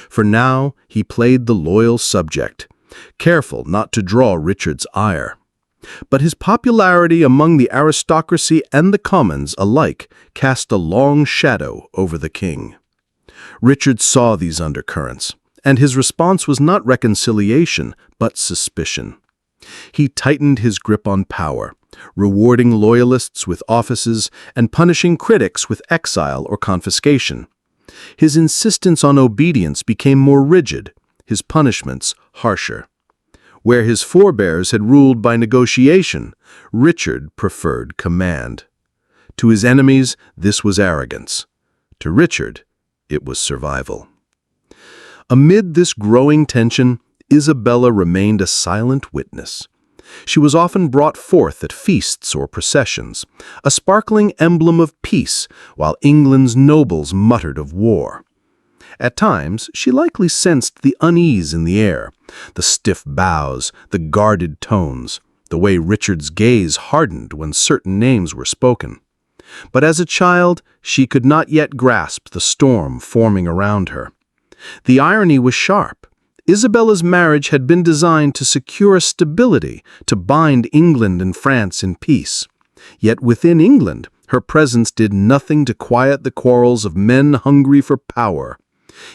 Speaker 2: For now, he played the loyal subject, careful not to draw Richard's ire. But his popularity among the aristocracy and the commons alike cast a long shadow over the king. Richard saw these undercurrents, and his response was not reconciliation, but suspicion. He tightened his grip on power, rewarding loyalists with offices and punishing critics with exile or confiscation. His insistence on obedience became more rigid, his punishments harsher. Where his forebears had ruled by negotiation, Richard preferred command. To his enemies, this was arrogance. To Richard, it was survival. Amid this growing tension, Isabella remained a silent witness. She was often brought forth at feasts or processions, a sparkling emblem of peace, while England's nobles muttered of war. At times, she likely sensed the unease in the air, the stiff bows, the guarded tones, the way Richard's gaze hardened when certain names were spoken. But as a child, she could not yet grasp the storm forming around her. The irony was sharp. Isabella's marriage had been designed to secure stability, to bind England and France in peace. Yet within England,
Speaker 3: Her presence did nothing to quiet the quarrels of men hungry for power.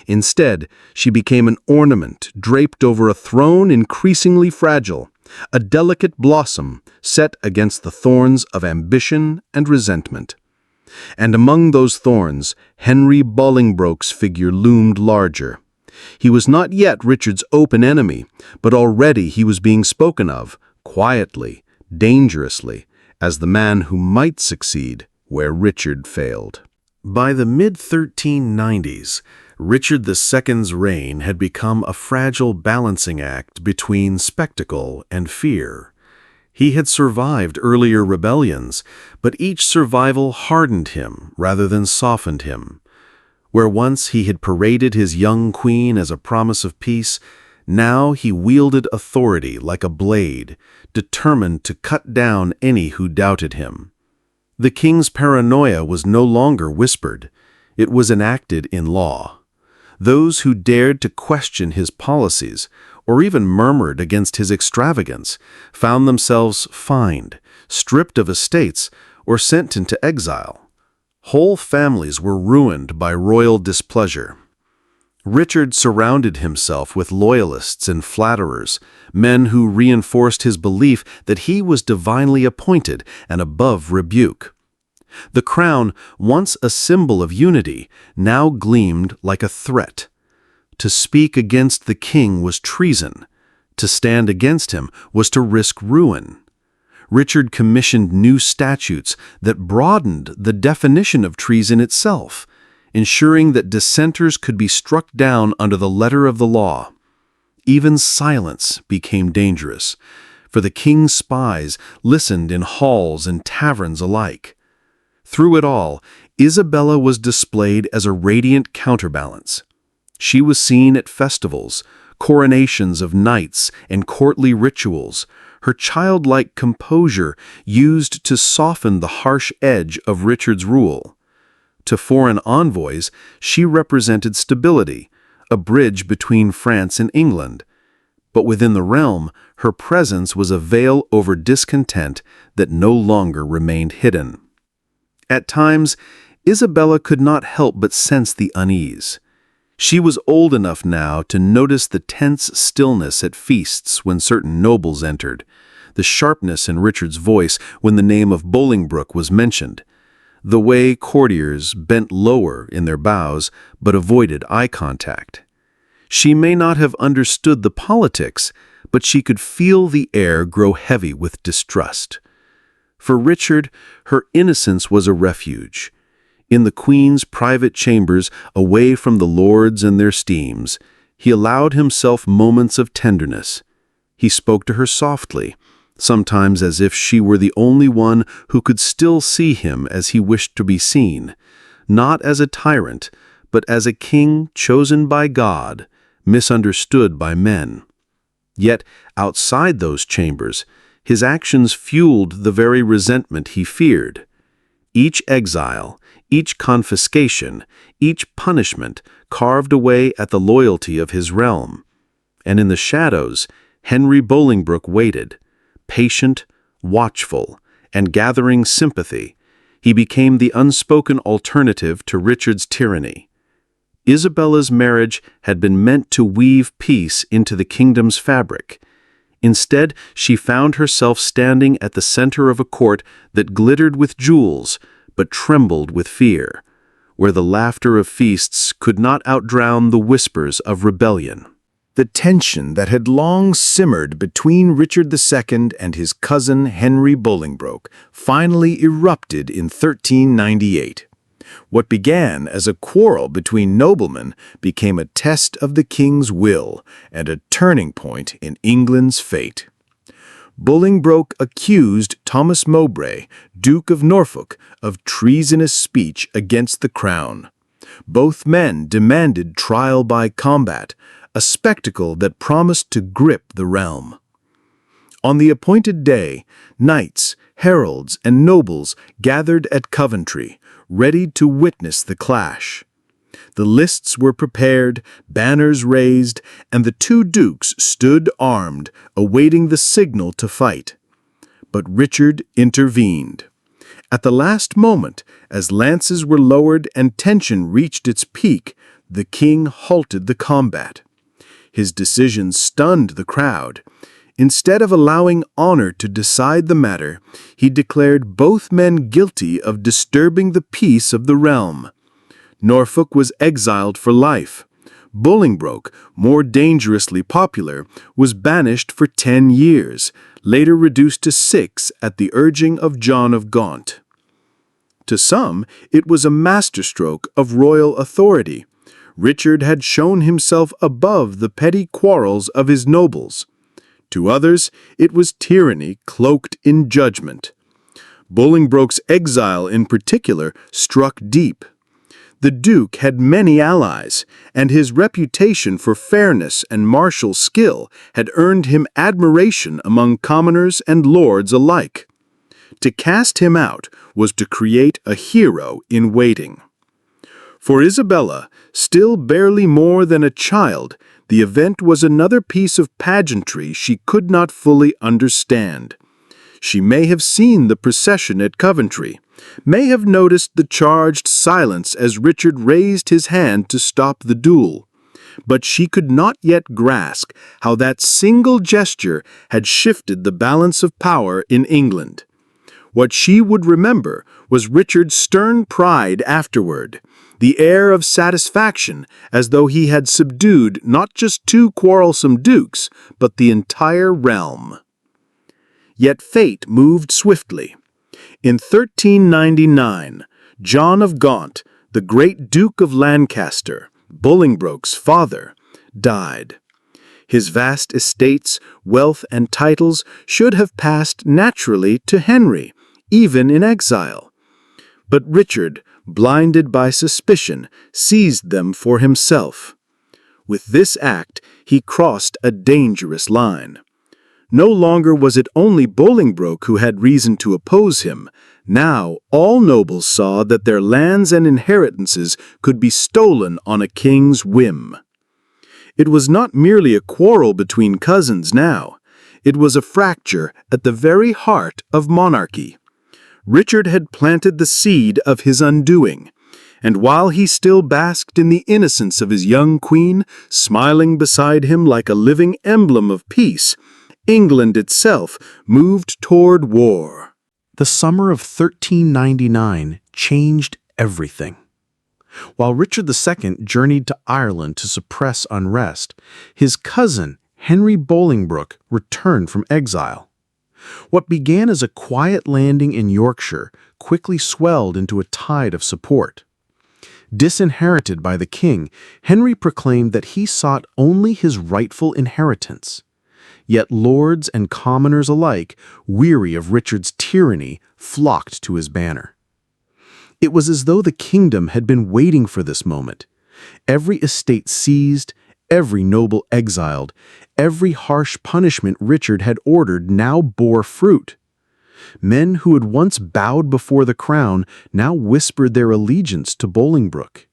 Speaker 3: Instead, she became an ornament draped over a throne increasingly fragile, a delicate blossom set against the thorns of ambition and resentment. And among those thorns, Henry Bolingbroke's figure loomed larger. He was not yet Richard's open enemy, but already he was being spoken of, quietly, dangerously, as the man who might succeed where Richard failed.
Speaker 2: By the mid-1390s, Richard II's reign had become a fragile balancing act between spectacle and fear. He had survived earlier rebellions, but each survival hardened him rather than softened him. Where once he had paraded his young queen as a promise of peace, now he wielded authority like a blade, determined to cut down any who doubted him. The king's paranoia was no longer whispered. It was enacted in law. Those who dared to question his policies, or even murmured against his extravagance, found themselves fined, stripped of estates, or sent into exile. Whole families were ruined by royal displeasure. Richard surrounded himself with loyalists and flatterers, men who reinforced his belief that he was divinely appointed and above rebuke. The crown, once a symbol of unity, now gleamed like a threat. To speak against the king was treason. To stand against him was to risk ruin. Richard commissioned new statutes that broadened the definition of treason itself, ensuring that dissenters could be struck down under the letter of the law. Even silence became dangerous, for the king's spies listened in halls and taverns alike. Through it all, Isabella was displayed as a radiant counterbalance. She was seen at festivals, coronations of knights, and courtly rituals, her childlike composure used to soften the harsh edge of Richard's rule. To foreign envoys, she represented stability, a bridge between France and England. But within the realm, her presence was a veil over discontent that no longer remained hidden. At times, Isabella could not help but sense the unease. She was old enough now to notice the tense stillness at feasts when certain nobles entered, the sharpness in Richard's voice when the name of Bolingbroke was mentioned, the way courtiers bent lower in their bows but avoided eye contact. She may not have understood the politics, but she could feel the air grow heavy with distrust. For Richard, her innocence was a refuge. In the queen's private chambers, away from the lords and their steams, he allowed himself moments of tenderness. He spoke to her softly, sometimes as if she were the only one who could still see him as he wished to be seen, not as a tyrant, but as a king chosen by God, misunderstood by men. Yet, outside those chambers, his actions fueled the very resentment he feared. Each exile, each confiscation, each punishment carved away at the loyalty of his realm. And in the shadows, Henry Bolingbroke waited, patient, watchful, and gathering sympathy. He became the unspoken alternative to Richard's tyranny. Isabella's marriage had been meant to weave peace into the kingdom's fabric. Instead, she found herself standing at the center of a court that glittered with jewels, but trembled with fear, where the laughter of feasts could not outdrown the whispers of rebellion.
Speaker 1: The tension that had long simmered between Richard II and his cousin Henry Bolingbroke finally erupted in 1398. What began as a quarrel between noblemen became a test of the king's will and a turning point in England's fate. Bolingbroke accused Thomas Mowbray, Duke of Norfolk, of treasonous speech against the crown. Both men demanded trial by combat, a spectacle that promised to grip the realm. On the appointed day, knights, heralds, and nobles gathered at Coventry, ready to witness the clash. The lists were prepared, banners raised, and the two dukes stood armed, awaiting the signal to fight. But Richard intervened.
Speaker 2: At the last moment, as lances were lowered and tension reached its peak, the king halted the combat. His decision stunned the crowd. Instead of allowing honor to decide the matter, he declared both men guilty of disturbing the peace of the realm. Norfolk was exiled for life. Bolingbroke, more dangerously popular, was banished for 10 years, later reduced to 6 at the urging of John of Gaunt. To some, it was a masterstroke of royal authority. Richard had shown himself above the petty quarrels of his nobles. To others, it was tyranny cloaked in judgment. Bolingbroke's exile in particular struck deep. The Duke had many allies, and his reputation for fairness and martial skill had earned him admiration among commoners and lords alike. To cast him out was to create a hero in waiting. For Isabella, still barely more than a child, the event was another piece of pageantry she could not fully understand. She may have seen the procession at Coventry, may have noticed the charged silence as Richard raised his hand to stop the duel, but she could not yet grasp how that single gesture had shifted the balance of power in England. What she would remember was Richard's stern pride afterward, the air of satisfaction as though he had subdued not just 2 quarrelsome dukes, but the entire realm. Yet fate moved swiftly. In 1399, John of Gaunt, the great Duke of Lancaster, Bolingbroke's father, died. His vast estates, wealth, and titles should have passed naturally to Henry, even in exile. But Richard, blinded by suspicion, seized them for himself. With this act, he crossed a dangerous line. No longer was it only Bolingbroke who had reason to oppose him. Now all nobles saw that their lands and inheritances could be stolen on a king's whim. It was not merely a quarrel between cousins now. It was a fracture at the very heart of monarchy. Richard had planted the seed of his undoing, and while he still basked in the innocence of his young queen, smiling beside him like a living emblem of peace, England itself moved toward war.
Speaker 1: The summer of 1399 changed everything. While Richard II journeyed to Ireland to suppress unrest, his cousin, Henry Bolingbroke, returned from exile. What began as a quiet landing in Yorkshire quickly swelled into a tide of support. Disinherited by the king, Henry proclaimed that he sought only his rightful inheritance. Yet lords and commoners alike, weary of Richard's tyranny, flocked to his banner. It was as though the kingdom had been waiting for this moment. Every estate seized, every noble exiled, every harsh punishment Richard had ordered now bore fruit. Men who had once bowed before the crown now whispered their allegiance to Bolingbroke.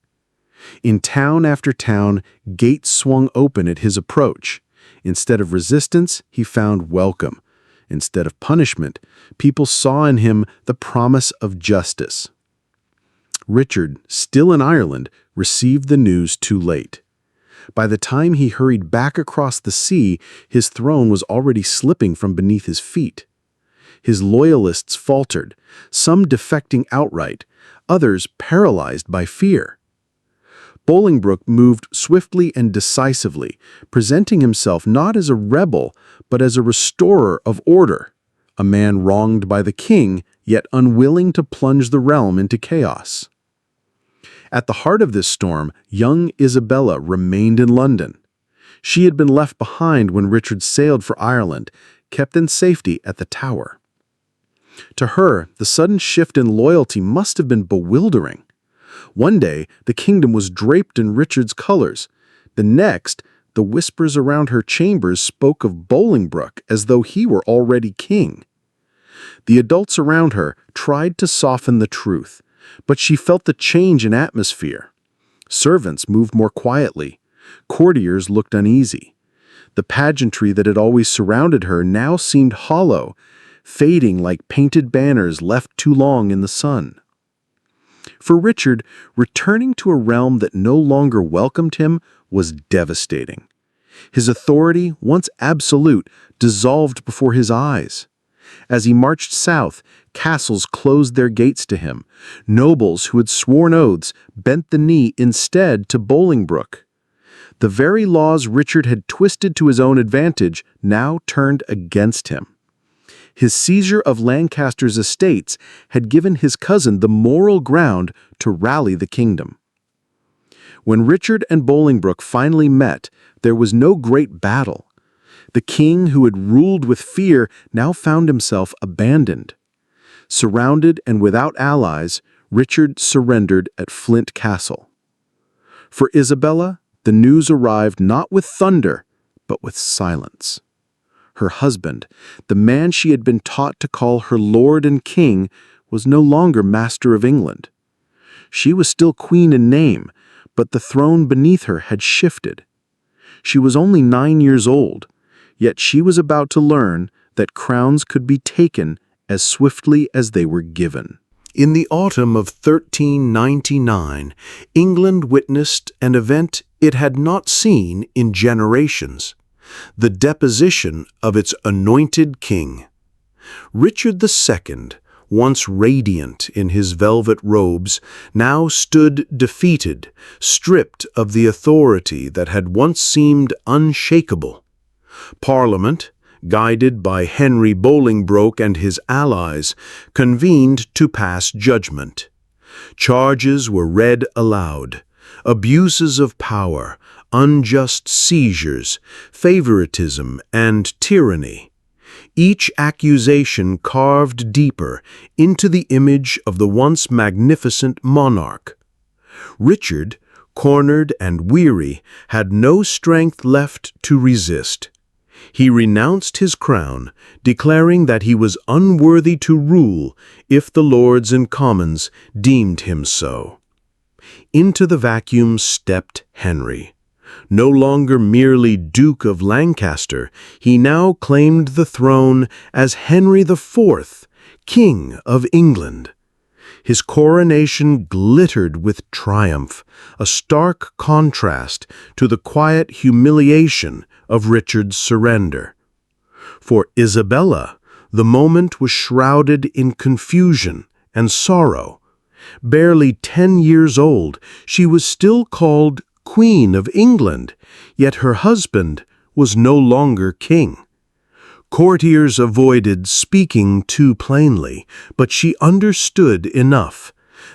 Speaker 1: In town after town, gates swung open at his approach. Instead of resistance, he found welcome. Instead of punishment, people saw in him the promise of justice. Richard, still in Ireland, received the news too late. By the time he hurried back across the sea, his throne was already slipping from beneath his feet. His loyalists faltered, some defecting outright, others paralyzed by fear. Bolingbroke moved swiftly and decisively, presenting himself not as a rebel, but as a restorer of order, a man wronged by the king, yet unwilling to plunge the realm into chaos. At the heart of this storm, young Isabella remained in London. She had been left behind when Richard sailed for Ireland, kept in safety at the Tower. To her, the sudden shift in loyalty must have been bewildering. One day, the kingdom was draped in Richard's colors. The next, the whispers around her chambers spoke of Bolingbroke as though he were already king. The adults around her tried to soften the truth, but she felt the change in atmosphere. Servants moved more quietly. Courtiers looked uneasy. The pageantry that had always surrounded her now seemed hollow.
Speaker 5: fading like painted banners left too long in the sun. For Richard, returning to a realm that no longer welcomed him was devastating. His authority, once absolute, dissolved before his eyes. As he marched south, castles closed their gates to him. Nobles who had sworn oaths bent the knee instead to Bolingbroke. The very laws Richard had twisted to his own advantage now turned against him. His seizure of Lancaster's estates had given his cousin the moral ground to rally the kingdom. When Richard and Bolingbroke finally met, there was no great battle. The king who had ruled with fear now found himself abandoned. Surrounded and without allies, Richard surrendered at Flint Castle. For Isabella, the news arrived not with thunder, but with silence. Her husband, the man she had been taught to call her lord and king, was no longer master of England. She was still queen in name, but the throne beneath her had shifted. She was only 9 years old, yet she was about to learn that crowns could be taken as swiftly as they were given.
Speaker 1: In the autumn of 1399, England witnessed an event it had not seen in generations: the deposition of its anointed king. Richard II, once radiant in his velvet robes, now stood defeated, stripped of the authority that had once seemed unshakable. Parliament, guided by Henry Bolingbroke and his allies, convened to pass judgment. Charges were read aloud: abuses of power, unjust seizures, favoritism, and tyranny. Each accusation carved deeper into the image of the once magnificent monarch. Richard, cornered and weary, had no strength left to resist. He renounced his crown, declaring that he was unworthy to rule if the Lords and Commons deemed him so. Into the vacuum stepped Henry. No longer merely Duke of Lancaster, he now claimed the throne as Henry IV, King of England. His coronation glittered with triumph, a stark contrast to the quiet humiliation of Richard's surrender. For Isabella, the moment was shrouded in confusion and sorrow. Barely 10 years old, she was still called Queen of England, yet her husband was no longer king. Courtiers avoided speaking too plainly, but she understood enough.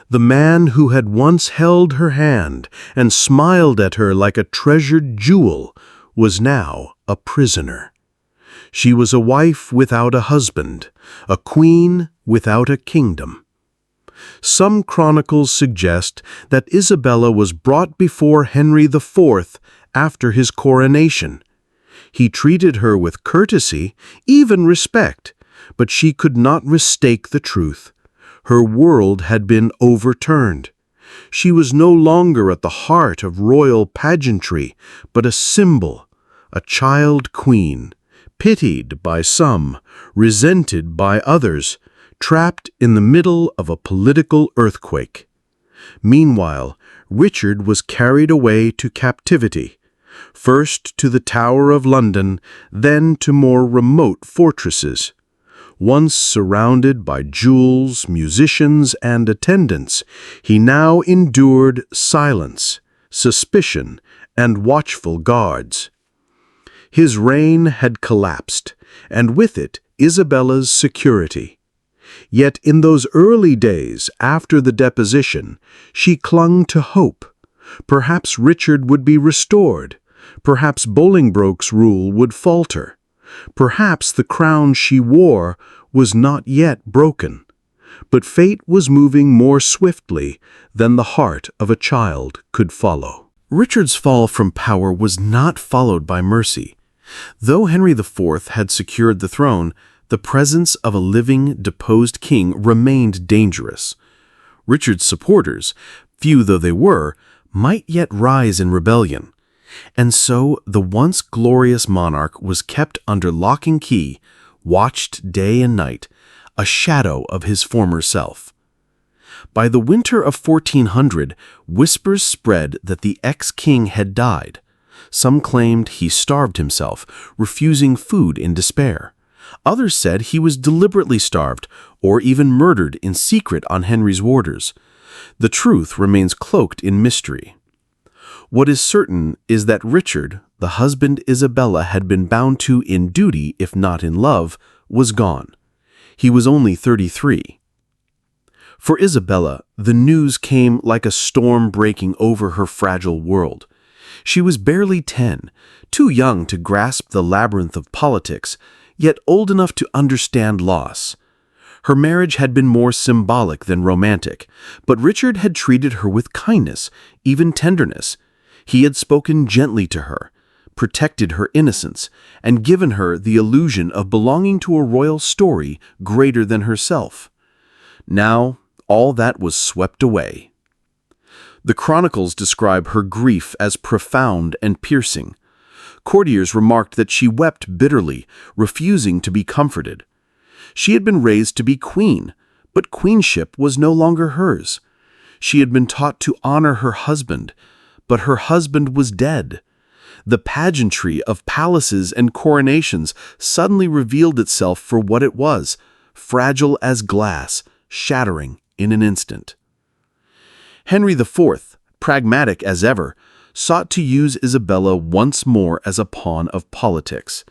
Speaker 1: The man who had once held her hand and smiled at her like a treasured jewel was now a prisoner. She was a wife without a husband, a queen without a kingdom. Some chronicles suggest that Isabella was brought before Henry IV after his coronation. He treated her with courtesy, even respect, but she could not mistake the truth. Her world had been overturned. She was no longer at the heart of royal pageantry, but a symbol, a child queen, pitied by some, resented by others, trapped in the middle of a political earthquake. Meanwhile, Richard was carried away to captivity, first to the Tower of London, then to more remote fortresses. Once surrounded by jewels, musicians, and attendants, he now endured silence, suspicion, and watchful guards. His reign had collapsed, and with it Isabella's security. Yet in those early days after the deposition, she clung to hope. Perhaps Richard would be restored. Perhaps Bolingbroke's rule would falter. Perhaps the crown she wore was not yet broken. But fate was moving more swiftly than the heart of a child could follow. Richard's fall from power was not followed by mercy. Though Henry IV had secured the throne, the presence of a living, deposed king remained dangerous. Richard's supporters, few though they were, might yet rise in rebellion. And so the once glorious monarch was kept under lock and key,
Speaker 2: watched day and night, a shadow of his former self. By the winter of 1400, whispers spread that the ex-king had died. Some claimed he starved himself, refusing food in despair. Others said he was deliberately starved or even murdered in secret on Henry's orders. The truth remains cloaked in mystery. What is certain is that Richard, the husband Isabella had been bound to in duty if not in love, was gone. He was only 33. For Isabella, the news came like a storm breaking over her fragile world. She was barely 10, too young to grasp the labyrinth of politics, yet old enough to understand loss. Her marriage had been more symbolic than romantic, but Richard had treated her with kindness, even tenderness. He had spoken gently to her, protected her innocence, and given her the illusion of belonging to a royal story greater than herself. Now, all that was swept away. The chronicles describe her grief as profound and piercing. Courtiers remarked that she wept bitterly, refusing to be comforted. She had been raised to be queen, but queenship was no longer hers. She had been taught to honor her husband, but her husband was dead. The pageantry of palaces and coronations suddenly revealed itself for what it was, fragile as glass, shattering in an instant. Henry IV, pragmatic as ever, sought to use Isabella once more as a pawn of politics.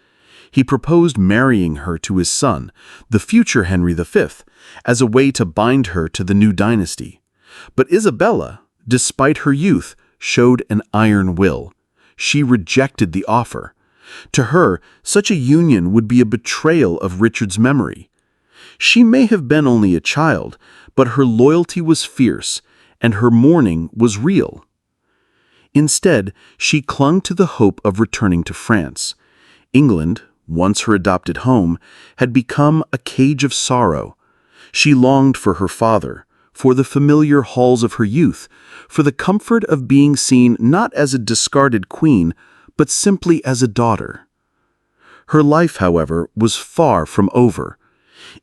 Speaker 2: He proposed marrying her to his son, the future Henry V, as a way to bind her to the new dynasty. But Isabella, despite her youth, showed an iron will. She rejected the offer. To her, such a union would be a betrayal of Richard's memory. She may have been only a child, but her loyalty was fierce, and her mourning was real. Instead, she clung to the hope of returning to France. England, once her adopted home, had become a cage of sorrow. She longed for her father, for the familiar halls of her youth, for the comfort of being seen not as a discarded queen, but simply as a daughter. Her life, however, was far from over.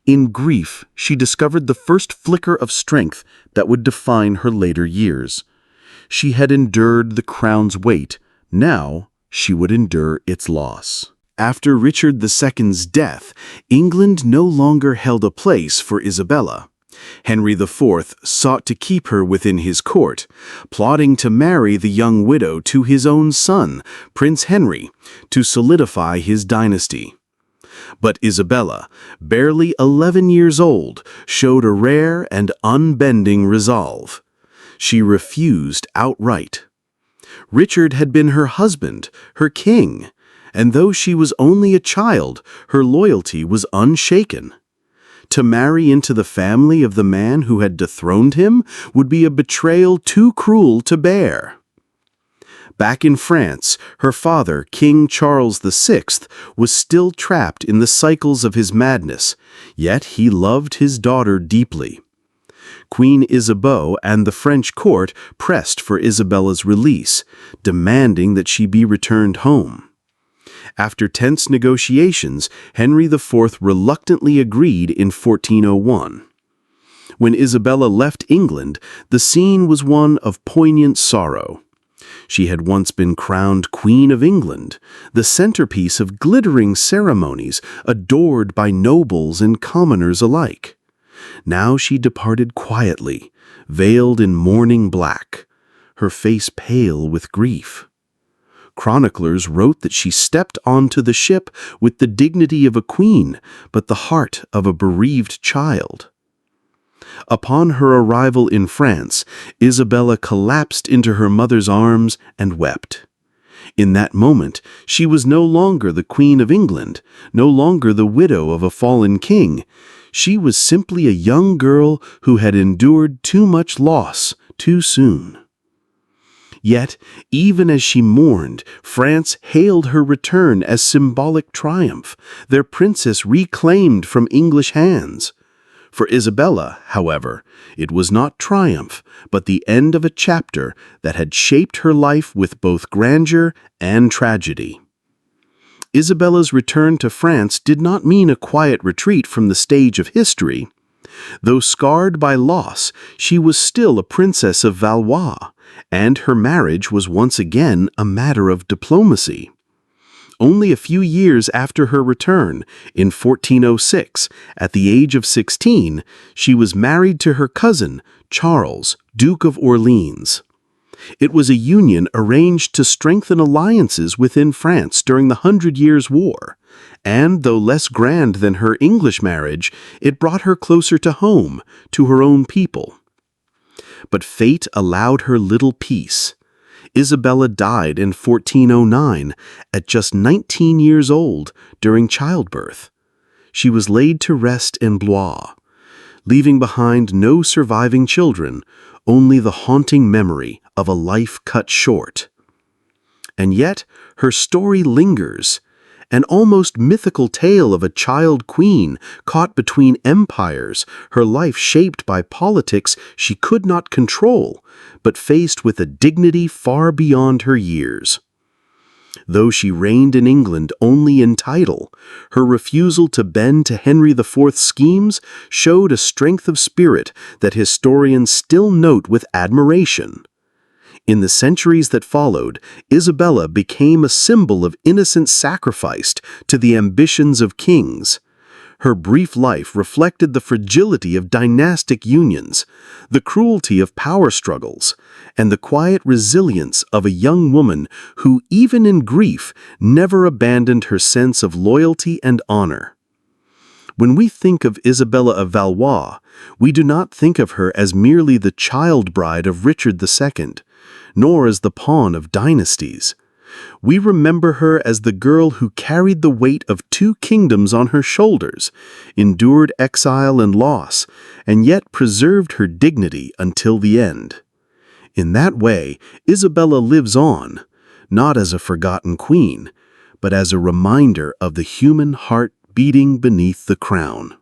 Speaker 2: In grief, she discovered the first flicker of strength that would define her later years. She had endured the crown's weight. Now she would endure its loss. After Richard II's death, England no longer held a place for Isabella. Henry IV sought to keep her within his court, plotting to marry the young widow to his own son, Prince Henry, to solidify his dynasty. But Isabella, barely 11 years old, showed a rare and unbending resolve. She refused outright. Richard had been her husband, her king, and though she was only a child, her loyalty was unshaken. To marry into the family of the man who had dethroned him would be a betrayal too cruel to bear. Back in France, her father, King Charles VI, was still trapped in the cycles of his madness, yet he loved his daughter deeply. Queen Isabeau and the French court pressed for Isabella's release, demanding that she be returned home. After tense negotiations, Henry IV reluctantly agreed in 1401. When Isabella left England, the scene was one of poignant sorrow. She had once been crowned Queen of England, the centerpiece of glittering ceremonies adored by nobles and commoners alike. Now she departed quietly, veiled in mourning black, her face pale with grief. Chroniclers wrote that she stepped onto the ship with the dignity of a queen, but the heart of a bereaved child. Upon her arrival in France, Isabella collapsed into her mother's arms and wept. In that moment, she was no longer the Queen of England, no longer the widow of a fallen king. She was simply a young girl who had endured too much loss too soon. Yet, even as she mourned, France hailed her return as symbolic triumph, their princess reclaimed from English hands. For Isabella, however, it was not triumph, but the end of a chapter that had shaped her life with both grandeur and tragedy.
Speaker 5: Isabella's return to France did not mean a quiet retreat from the stage of history. Though scarred by loss, she was still a princess of Valois, and her marriage was once again a matter of diplomacy. Only a few years after her return, in 1406, at the age of 16, she was married to her cousin, Charles, Duke of Orleans. It was a union arranged to strengthen alliances within France during the 100 Years' War, and though less grand than her English marriage, it brought her closer to home, to her own people. But fate allowed her little peace. Isabella died in 1409 at just 19 years old during childbirth. She was laid to rest in Blois, leaving behind no surviving children, only the haunting memory of a life cut short. And yet, her story lingers, an almost mythical tale of a child queen caught between empires, her life shaped by politics she could not control, but faced with a dignity far beyond her years. Though she reigned in England only in title, her refusal to bend to Henry IV's schemes showed a strength of spirit that historians still note with admiration. In the centuries that followed, Isabella became a symbol of innocence sacrificed to the ambitions of kings. Her brief life reflected the fragility of dynastic unions, the cruelty of power struggles, and the quiet resilience of a young woman who, even in grief, never abandoned her sense of loyalty and honor. When we think of Isabella of Valois, we do not think of her as merely the child bride of Richard II, nor as the pawn of dynasties. We remember her as the girl who carried the weight of two kingdoms on her shoulders, endured exile and loss, and yet preserved her dignity until the end. In that way, Isabella lives on, not as a forgotten queen, but as a reminder of the human heart beating beneath the crown.